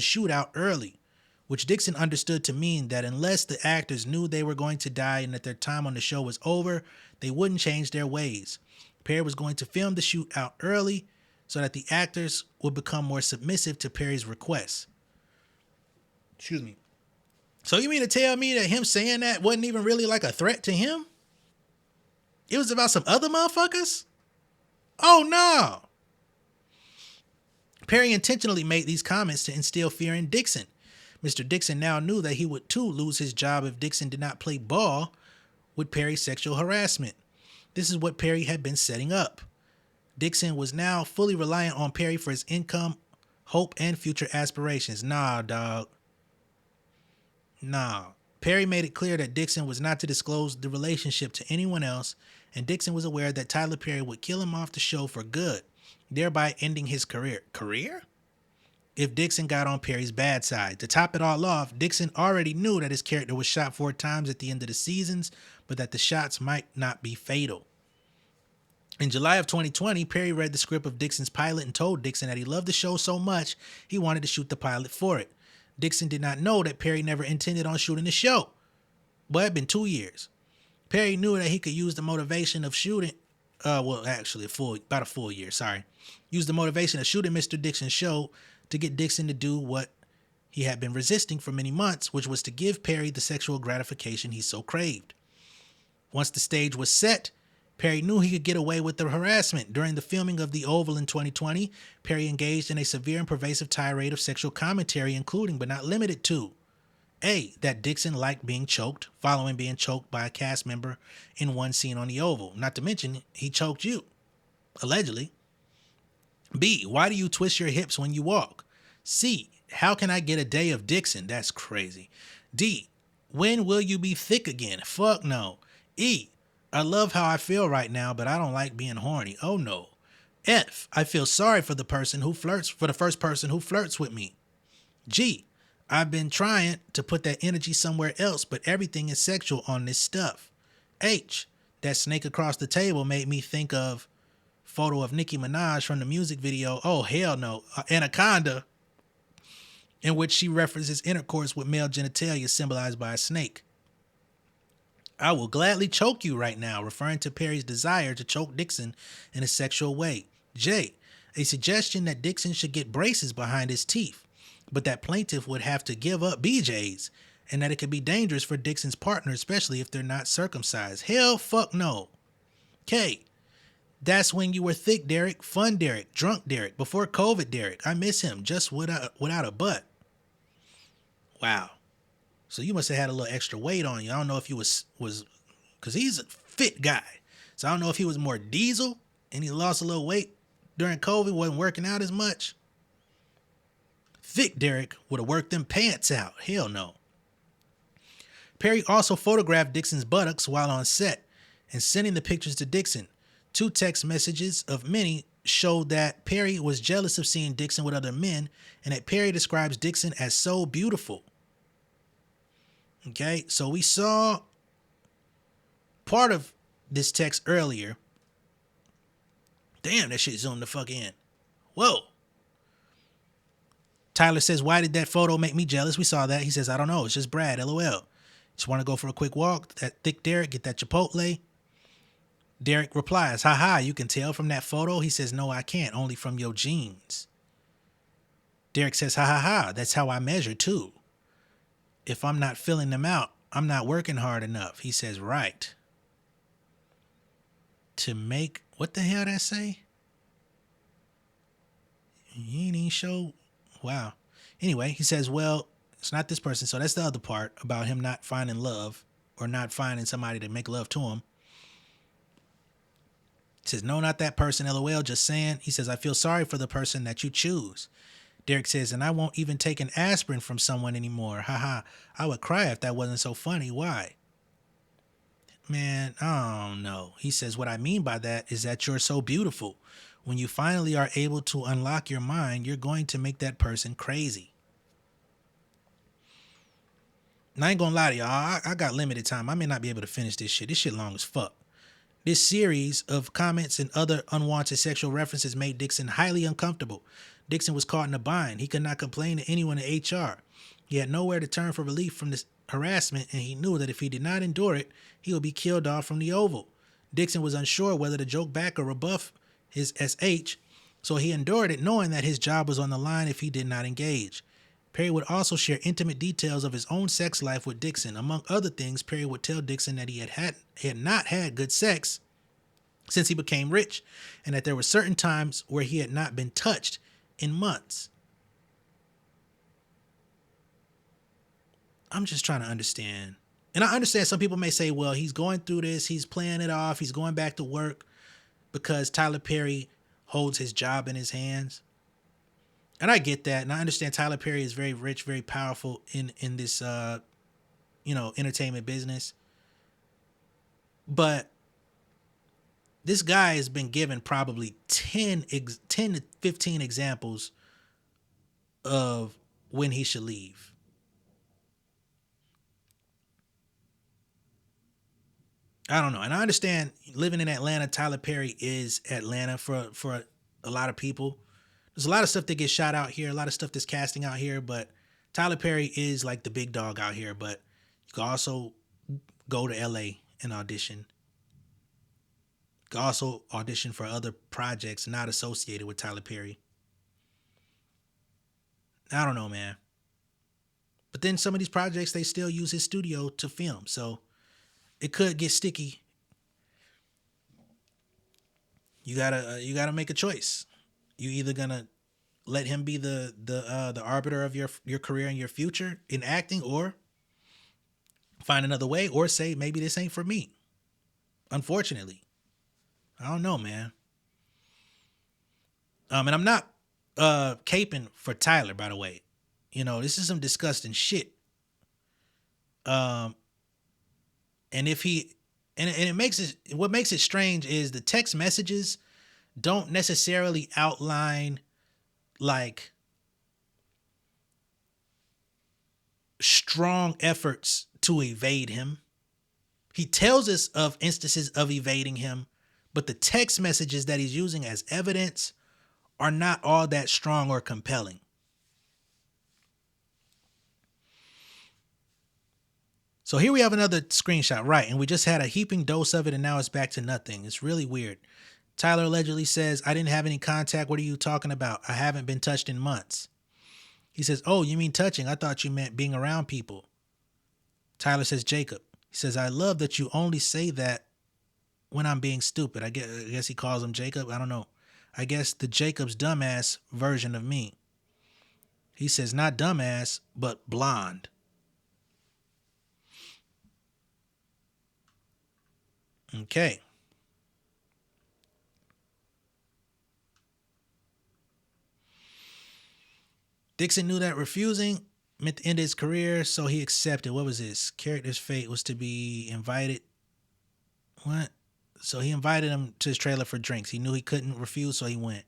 Speaker 1: shootout early, which Dixon understood to mean that unless the actors knew they were going to die and that their time on the show was over, they wouldn't change their ways. Perry was going to film the shootout early so that the actors would become more submissive to Perry's requests. Excuse me. So you mean to tell me that him saying that wasn't even really like a threat to him? It was about some other motherfuckers? Oh no. Perry intentionally made these comments to instill fear in Dixon. Mr. Dixon now knew that he would too lose his job if Dixon did not play ball with Perry's sexual harassment. This is what Perry had been setting up. Dixon was now fully reliant on Perry for his income, hope, and future aspirations. Nah, dog. Nah. Perry made it clear that Dixon was not to disclose the relationship to anyone else, and Dixon was aware that Tyler Perry would kill him off the show for good, thereby ending his career. Career? If Dixon got on Perry's bad side. To top it all off, Dixon already knew that his character was shot 4 times at the end of the seasons, but that the shots might not be fatal. In July of 2020, Perry read the script of Dixon's pilot and told Dixon that he loved the show so much he wanted to shoot the pilot for it. Dixon did not know that Perry never intended on shooting the show, but it had been 2 years. Perry knew that he could use the motivation of shooting, about a full year, use the motivation of shooting Mr. Dixon's show to get Dixon to do what he had been resisting for many months, which was to give Perry the sexual gratification he so craved. Once the stage was set, Perry knew he could get away with the harassment. During the filming of The Oval in 2020, Perry engaged in a severe and pervasive tirade of sexual commentary, including but not limited to A, that Dixon liked being choked, following being choked by a cast member in one scene on the Oval. Not to mention, he choked you, allegedly. B, why do you twist your hips when you walk? C, how can I get a day of Dixon? That's crazy. D, when will you be thick again? Fuck no. E, I love how I feel right now, but I don't like being horny. Oh no. F, I feel sorry for the first person who flirts with me. G, I've been trying to put that energy somewhere else, but everything is sexual on this stuff. H, that snake across the table made me think of photo of Nicki Minaj from the music video, oh hell no, Anaconda, in which she references intercourse with male genitalia symbolized by a snake. I will gladly choke you right now, referring to Perry's desire to choke Dixon in a sexual way. J, a suggestion that Dixon should get braces behind his teeth, but that plaintiff would have to give up BJ's, and that it could be dangerous for Dixon's partner, especially if they're not circumcised. Hell fuck no. K, that's when you were thick, Derek, fun Derek, drunk Derek, before COVID Derek. I miss him, just without a butt. Wow. So you must have had a little extra weight on you. I don't know if you was because he's a fit guy. So I don't know if he was more diesel and he lost a little weight during COVID, wasn't working out as much. Thick Derek would have worked them pants out. Hell no. Perry also photographed Dixon's buttocks while on set and sending the pictures to Dixon. 2 text messages of many showed that Perry was jealous of seeing Dixon with other men and that Perry describes Dixon as so beautiful. Okay, so we saw part of this text earlier. Damn, that shit zoomed the fuck in. Whoa. Tyler says, why did that photo make me jealous? We saw that. He says, I don't know. It's just Brad, LOL. Just want to go for a quick walk. That thick Derek, get that Chipotle. Derek replies, haha, you can tell from that photo? He says, no, I can't. Only from your jeans. Derek says, ha ha ha. That's how I measure too. If I'm not filling them out, I'm not working hard enough. He says, right. To make, what the hell did that say? You ain't even show. Wow. Anyway, he says, well, it's not this person. So that's the other part about him not finding love or not finding somebody to make love to him. He says, no, not that person, LOL, just saying. He says, I feel sorry for the person that you choose. Derek says, and I won't even take an aspirin from someone anymore. Haha, I would cry if that wasn't so funny. Why? Man, I don't know. He says, what I mean by that is that you're so beautiful. When you finally are able to unlock your mind, you're going to make that person crazy. And I ain't gonna lie to y'all. I got limited time. I may not be able to finish this shit. This shit long as fuck. This series of comments and other unwanted sexual references made Dixon highly uncomfortable. Dixon was caught in a bind. He could not complain to anyone at HR. He had nowhere to turn for relief from this harassment, and he knew that if he did not endure it, he would be killed off from the Oval. Dixon was unsure whether to joke back or rebuff his SH, so he endured it knowing that his job was on the line if he did not engage. Perry would also share intimate details of his own sex life with Dixon. Among other things, Perry would tell Dixon that he had not had good sex since he became rich, and that there were certain times where he had not been touched in months. I'm just trying to understand. And I understand some people may say, well, he's going through this, he's playing it off, he's going back to work because Tyler Perry holds his job in his hands. And I get that. And I understand Tyler Perry is very rich, very powerful in this, entertainment business. But this guy has been given probably 10 to 15 examples of when he should leave. I don't know. And I understand living in Atlanta, Tyler Perry is Atlanta for a lot of people. There's a lot of stuff that gets shot out here, a lot of stuff that's casting out here, but Tyler Perry is like the big dog out here. But you can also go to LA and audition. You can also audition for other projects not associated with Tyler Perry. I don't know, man. But then some of these projects, they still use his studio to film. So it could get sticky. You gotta make a choice. You either gonna let him be the arbiter of your career and your future in acting, or find another way or say, maybe this ain't for me. Unfortunately. I don't know, man. And I'm not caping for Tyler, by the way. You know, this is some disgusting shit. Um, and if he, and it makes it, what makes it strange is the text messages don't necessarily outline like strong efforts to evade him. He tells us of instances of evading him, but the text messages that he's using as evidence are not all that strong or compelling. So here we have another screenshot, right? And we just had a heaping dose of it, and now it's back to nothing. It's really weird. Tyler allegedly says, I didn't have any contact. What are you talking about? I haven't been touched in months. He says, oh, you mean touching? I thought you meant being around people. Tyler says, Jacob. He says, I love that you only say that when I'm being stupid. I guess he calls him Jacob. I don't know. I guess the Jacob's dumbass version of me. He says, not dumbass, but blonde. Okay. Dixon knew that refusing meant to end his career, so he accepted. What was this? Character's fate was to be invited. What? So he invited him to his trailer for drinks. He knew he couldn't refuse, so he went.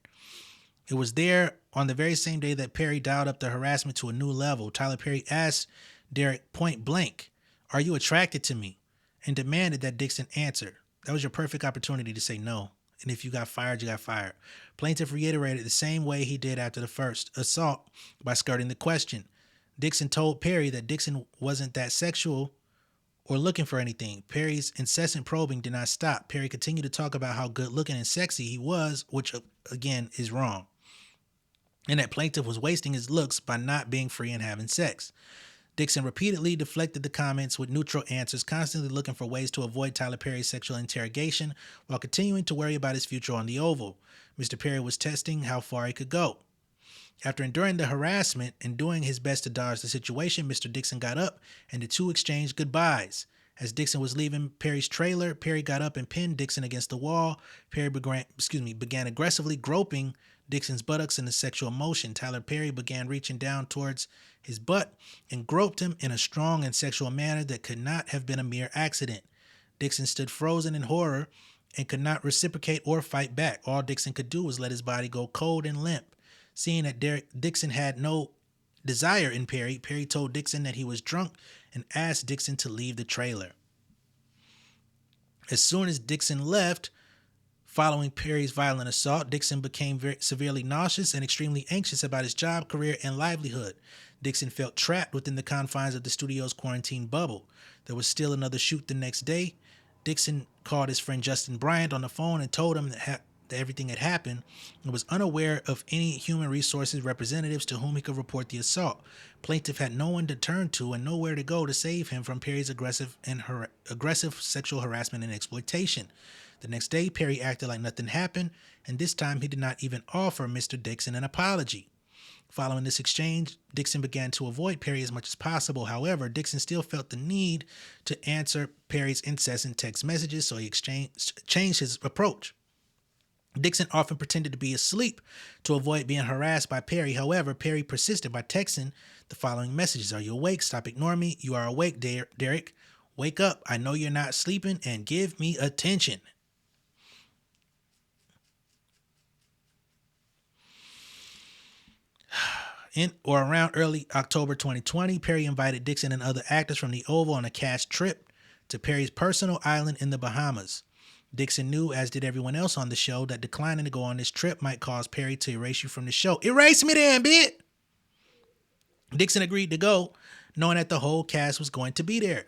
Speaker 1: It was there on the very same day that Perry dialed up the harassment to a new level. Tyler Perry asked Derek point blank, are you attracted to me? And demanded that Dixon answer. That was your perfect opportunity to say no. And if you got fired, you got fired. Plaintiff reiterated the same way he did after the first assault by skirting the question. Dixon told Perry that Dixon wasn't that sexual or looking for anything. Perry's incessant probing did not stop. Perry continued to talk about how good looking and sexy he was, which again is wrong. And that plaintiff was wasting his looks by not being free and having sex. Dixon repeatedly deflected the comments with neutral answers, constantly looking for ways to avoid Tyler Perry's sexual interrogation while continuing to worry about his future on the Oval. Mr. Perry was testing how far he could go. After enduring the harassment and doing his best to dodge the situation, Mr. Dixon got up and the two exchanged goodbyes. As Dixon was leaving Perry's trailer, Perry got up and pinned Dixon against the wall. Perry began aggressively groping Dixon's buttocks in a sexual motion. Tyler Perry began reaching down towards his butt and groped him in a strong and sexual manner that could not have been a mere accident. Dixon stood frozen in horror and could not reciprocate or fight back. All Dixon could do was let his body go cold and limp. Seeing that Dixon had no desire in Perry, Perry told Dixon that he was drunk and asked Dixon to leave the trailer. As soon as Dixon left, following Perry's violent assault, Dixon became very severely nauseous and extremely anxious about his job, career, and livelihood. Dixon felt trapped within the confines of the studio's quarantine bubble. There was still another shoot the next day. Dixon called his friend Justin Bryant on the phone and told him that everything had happened and was unaware of any human resources representatives to whom he could report the assault. Plaintiff had no one to turn to and nowhere to go to save him from Perry's aggressive sexual harassment and exploitation. The next day, Perry acted like nothing happened, and this time he did not even offer Mr. Dixon an apology. Following this exchange, Dixon began to avoid Perry as much as possible. However, Dixon still felt the need to answer Perry's incessant text messages, so he changed his approach. Dixon often pretended to be asleep to avoid being harassed by Perry. However, Perry persisted by texting the following messages. Are you awake? Stop ignoring me. You are awake, Derek. Wake up. I know you're not sleeping and give me attention. In or around early October 2020, Perry invited Dixon and other actors from the Oval on a cash trip to Perry's personal island in the Bahamas. Dixon knew, as did everyone else on the show, that declining to go on this trip might cause Perry to erase you from the show. Erase me then, bitch! Dixon agreed to go, knowing that the whole cast was going to be there.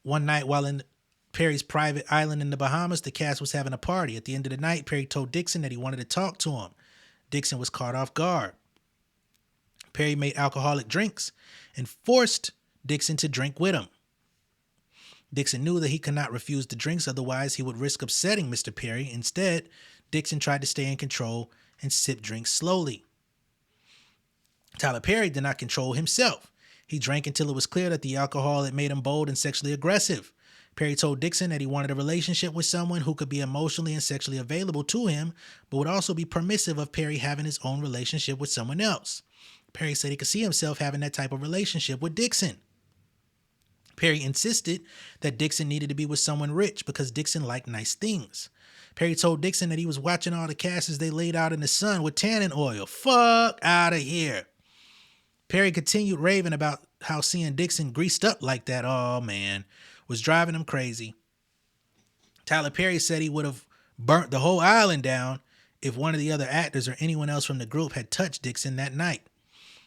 Speaker 1: One night while in Perry's private island in the Bahamas, the cast was having a party. At the end of the night, Perry told Dixon that he wanted to talk to him. Dixon was caught off guard. Perry made alcoholic drinks and forced Dixon to drink with him. Dixon knew that he could not refuse the drinks, otherwise he would risk upsetting Mr. Perry. Instead, Dixon tried to stay in control and sip drinks slowly. Tyler Perry did not control himself. He drank until it was clear that the alcohol had made him bold and sexually aggressive. Perry told Dixon that he wanted a relationship with someone who could be emotionally and sexually available to him, but would also be permissive of Perry having his own relationship with someone else. Perry said he could see himself having that type of relationship with Dixon. Perry insisted that Dixon needed to be with someone rich because Dixon liked nice things. Perry told Dixon that he was watching all the casts as they laid out in the sun with tanning oil. Fuck out of here. Perry continued raving about how seeing Dixon greased up like that, oh man, was driving him crazy. Tyler Perry said he would have burnt the whole island down if one of the other actors or anyone else from the group had touched Dixon that night.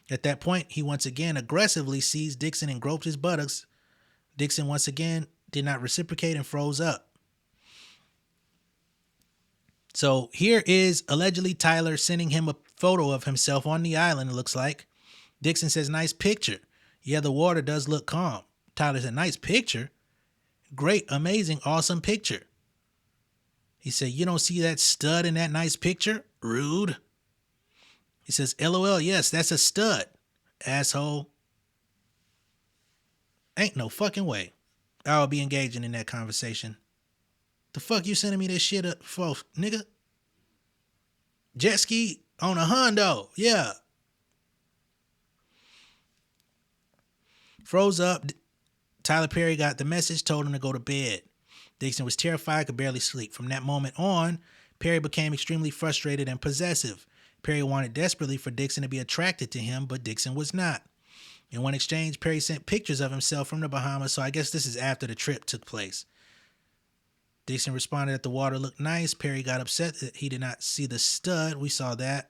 Speaker 1: At that point, he once again aggressively seized Dixon and groped his buttocks. Dixon once again did not reciprocate and froze up. So here is allegedly Tyler sending him a photo of himself on the island, it looks like. Dixon says, nice picture. Yeah, the water does look calm. Tyler said, nice picture? Great, amazing, awesome picture. He said, you don't see that stud in that nice picture? Rude. He says, LOL, yes, that's a stud. Asshole. Ain't no fucking way I'll be engaging in that conversation. The fuck you sending me this shit up for, nigga? Jet ski on a Hondo, yeah. Froze up. Tyler Perry got the message, told him to go to bed. Dixon was terrified, could barely sleep. From that moment on, Perry became extremely frustrated and possessive. Perry wanted desperately for Dixon to be attracted to him, but Dixon was not. In one exchange, Perry sent pictures of himself from the Bahamas, so I guess this is after the trip took place. Dixon responded that the water looked nice. Perry got upset that he did not see the stud. We saw that.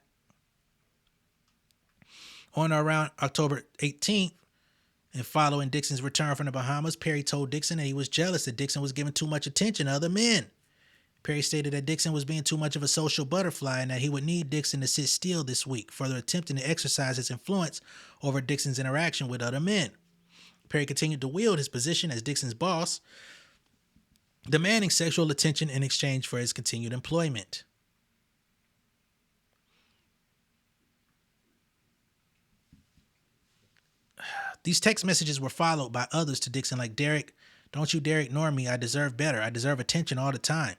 Speaker 1: On or around October 18th, and following Dixon's return from the Bahamas, Perry told Dixon that he was jealous that Dixon was giving too much attention to other men. Perry stated that Dixon was being too much of a social butterfly and that he would need Dixon to sit still this week, further attempting to exercise his influence over Dixon's interaction with other men. Perry continued to wield his position as Dixon's boss, demanding sexual attention in exchange for his continued employment. These text messages were followed by others to Dixon like, Derek, don't you dare ignore me. I deserve better. I deserve attention all the time.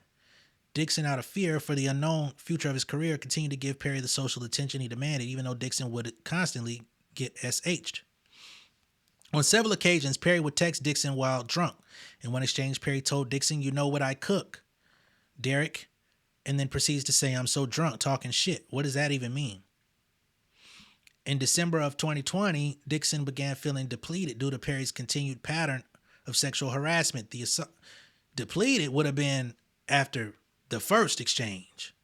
Speaker 1: Dixon, out of fear for the unknown future of his career, continued to give Perry the social attention he demanded, even though Dixon would constantly get SH'd. On several occasions, Perry would text Dixon while drunk. In one exchange, Perry told Dixon, you know what I cook, Derek, and then proceeds to say, I'm so drunk talking shit. What does that even mean? In December of 2020, Dixon began feeling depleted due to Perry's continued pattern of sexual harassment. The depleted would have been after the first exchange.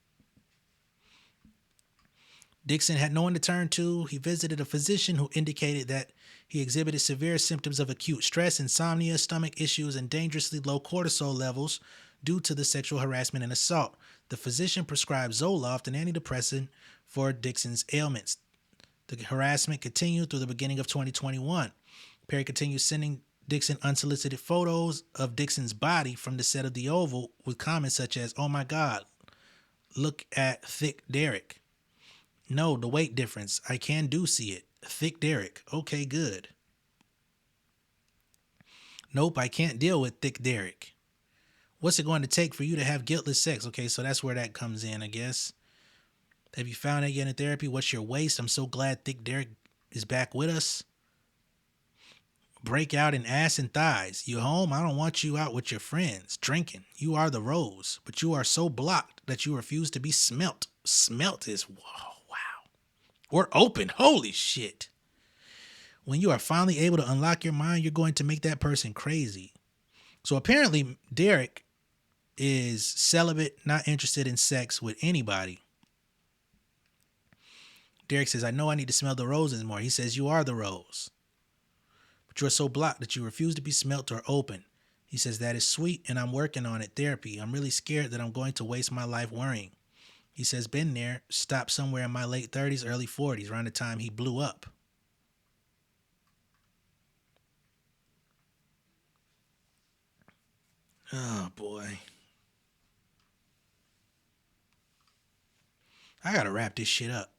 Speaker 1: Dixon had no one to turn to. He visited a physician who indicated that he exhibited severe symptoms of acute stress, insomnia, stomach issues, and dangerously low cortisol levels due to the sexual harassment and assault. The physician prescribed Zoloft, an antidepressant, for Dixon's ailments. The harassment continued through the beginning of 2021. Perry continued sending Dixon unsolicited photos of Dixon's body from the set of The Oval with comments such as, oh my God, look at thick Derek. No, the weight difference. I do see it. Thick Derek. Okay, good. Nope, I can't deal with thick Derek. What's it going to take for you to have guiltless sex? Okay, so that's where that comes in, I guess. Have you found that yet in therapy? What's your waist? I'm so glad Thick Derek is back with us. Breakout in ass and thighs. You home? I don't want you out with your friends drinking. You are the rose, but you are so blocked that you refuse to be smelt. Smelt is, whoa, wow. Or open. Holy shit. When you are finally able to unlock your mind, you're going to make that person crazy. So apparently Derek is celibate, not interested in sex with anybody. Derek says, I know I need to smell the roses more. He says, you are the rose. But you're so blocked that you refuse to be smelt or open. He says, that is sweet and I'm working on it. Therapy. I'm really scared that I'm going to waste my life worrying. He says, been there, stopped somewhere in my late 30s, early 40s, around the time he blew up. Oh, boy. I gotta wrap this shit up.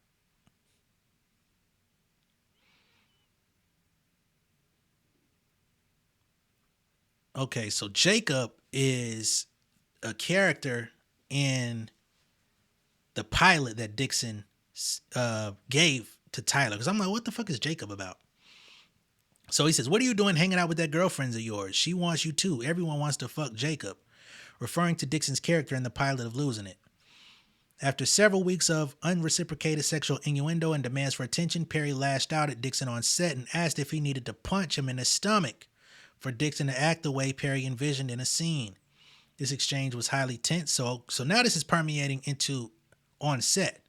Speaker 1: Okay, so Jacob is a character in the pilot that Dixon gave to Tyler. Because I'm like, what the fuck is Jacob about? So he says, what are you doing hanging out with that girlfriend of yours? She wants you too. Everyone wants to fuck Jacob. Referring to Dixon's character in the pilot of Losing It. After several weeks of unreciprocated sexual innuendo and demands for attention, Perry lashed out at Dixon on set and asked if he needed to punch him in the stomach for Dixon to act the way Perry envisioned in a scene. This exchange was highly tense, so now this is permeating into on set.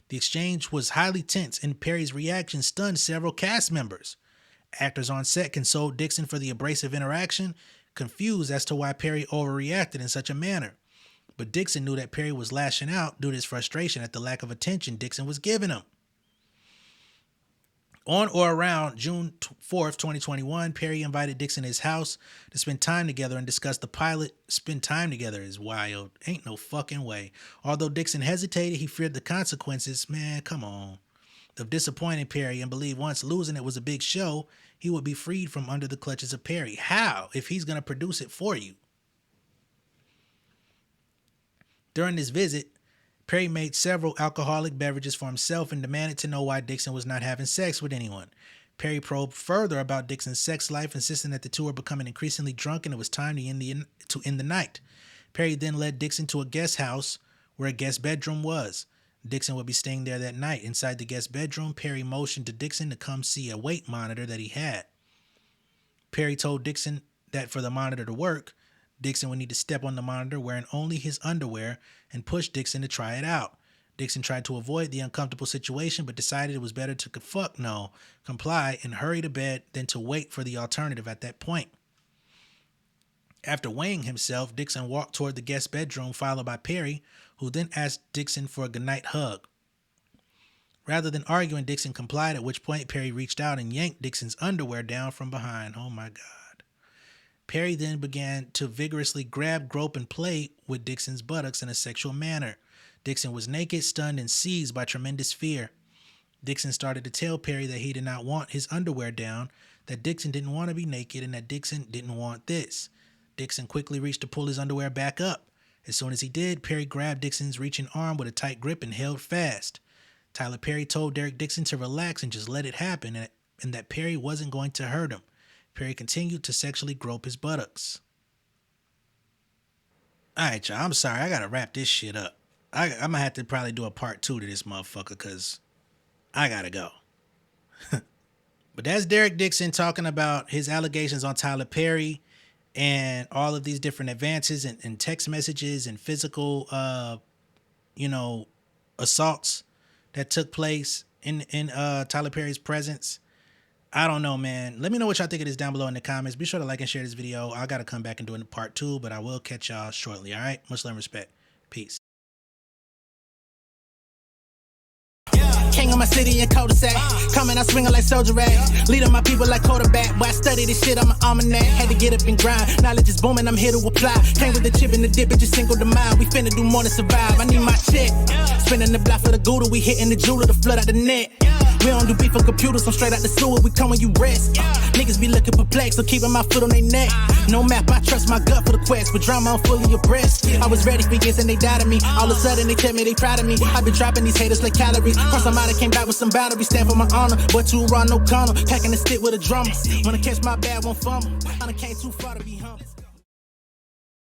Speaker 1: The exchange was highly tense, and Perry's reaction stunned several cast members. Actors on set consoled Dixon for the abrasive interaction, confused as to why Perry overreacted in such a manner. But Dixon knew that Perry was lashing out due to his frustration at the lack of attention Dixon was giving him. On or around June 4th, 2021, Perry invited Dixon to his house to spend time together and discuss the pilot. Spend time together is wild. Ain't no fucking way. Although Dixon hesitated, he feared the consequences. Man, come on. Of disappointing Perry and believed once Losing It was a big show, he would be freed from under the clutches of Perry. How, if he's going to produce it for you? During this visit, Perry made several alcoholic beverages for himself and demanded to know why Dixon was not having sex with anyone. Perry probed further about Dixon's sex life, insisting that the two were becoming increasingly drunk and it was time to end the night. Perry then led Dixon to a guest house where a guest bedroom was. Dixon would be staying there that night. Inside the guest bedroom, Perry motioned to Dixon to come see a weight monitor that he had. Perry told Dixon that for the monitor to work, Dixon would need to step on the monitor wearing only his underwear and push Dixon to try it out. Dixon tried to avoid the uncomfortable situation but decided it was better to comply and hurry to bed than to wait for the alternative at that point. After weighing himself, Dixon walked toward the guest bedroom, followed by Perry, who then asked Dixon for a goodnight hug. Rather than arguing, Dixon complied, at which point Perry reached out and yanked Dixon's underwear down from behind. Oh my God. Perry then began to vigorously grab, grope, and play with Dixon's buttocks in a sexual manner. Dixon was naked, stunned, and seized by tremendous fear. Dixon started to tell Perry that he did not want his underwear down, that Dixon didn't want to be naked, and that Dixon didn't want this. Dixon quickly reached to pull his underwear back up. As soon as he did, Perry grabbed Dixon's reaching arm with a tight grip and held fast. Tyler Perry told Derek Dixon to relax and just let it happen, and that Perry wasn't going to hurt him. Perry continued to sexually grope his buttocks. Alright, y'all, I'm sorry. I gotta wrap this shit up. I'm gonna have to probably do a part 2 to this motherfucker because I gotta go. But that's Derek Dixon talking about his allegations on Tyler Perry and all of these different advances and text messages and physical, assaults that took place in Tyler Perry's presence. I don't know, man. Let me know what y'all think of this down below in the comments. Be sure to like and share this video. I got to come back and do it in part 2, but I will catch y'all shortly, all right? Much love and respect. Peace.
Speaker 3: King of my city and cul-de-sac. Coming out swinging like soldier rag. Leading my people like quarterback. Boy, I study this shit, I'm an almanac. Had to get up and grind. Knowledge is booming, I'm here to apply. Came with the chip and the dip, it just single the mind. We finna do more than survive. I need my check. Spinning the block for the Gouda. We hitting the jeweler to flood out the net. We don't do beef on computers, I'm straight out the sewer. We come when you rest. Niggas be looking perplexed, so keeping my foot on their neck. No map, I trust my gut for the quest. With drama, I'm fully abreast. I was ready for years and they doubted me. All of a sudden they tell me they proud of me. I been dropping these haters like calories. Cross them out, I came back with some boundaries. Stand for my honor, but too raw, no corner. Packing the stick with a drummer. Wanna catch my bad, won't fumble. I done came too far to be humble.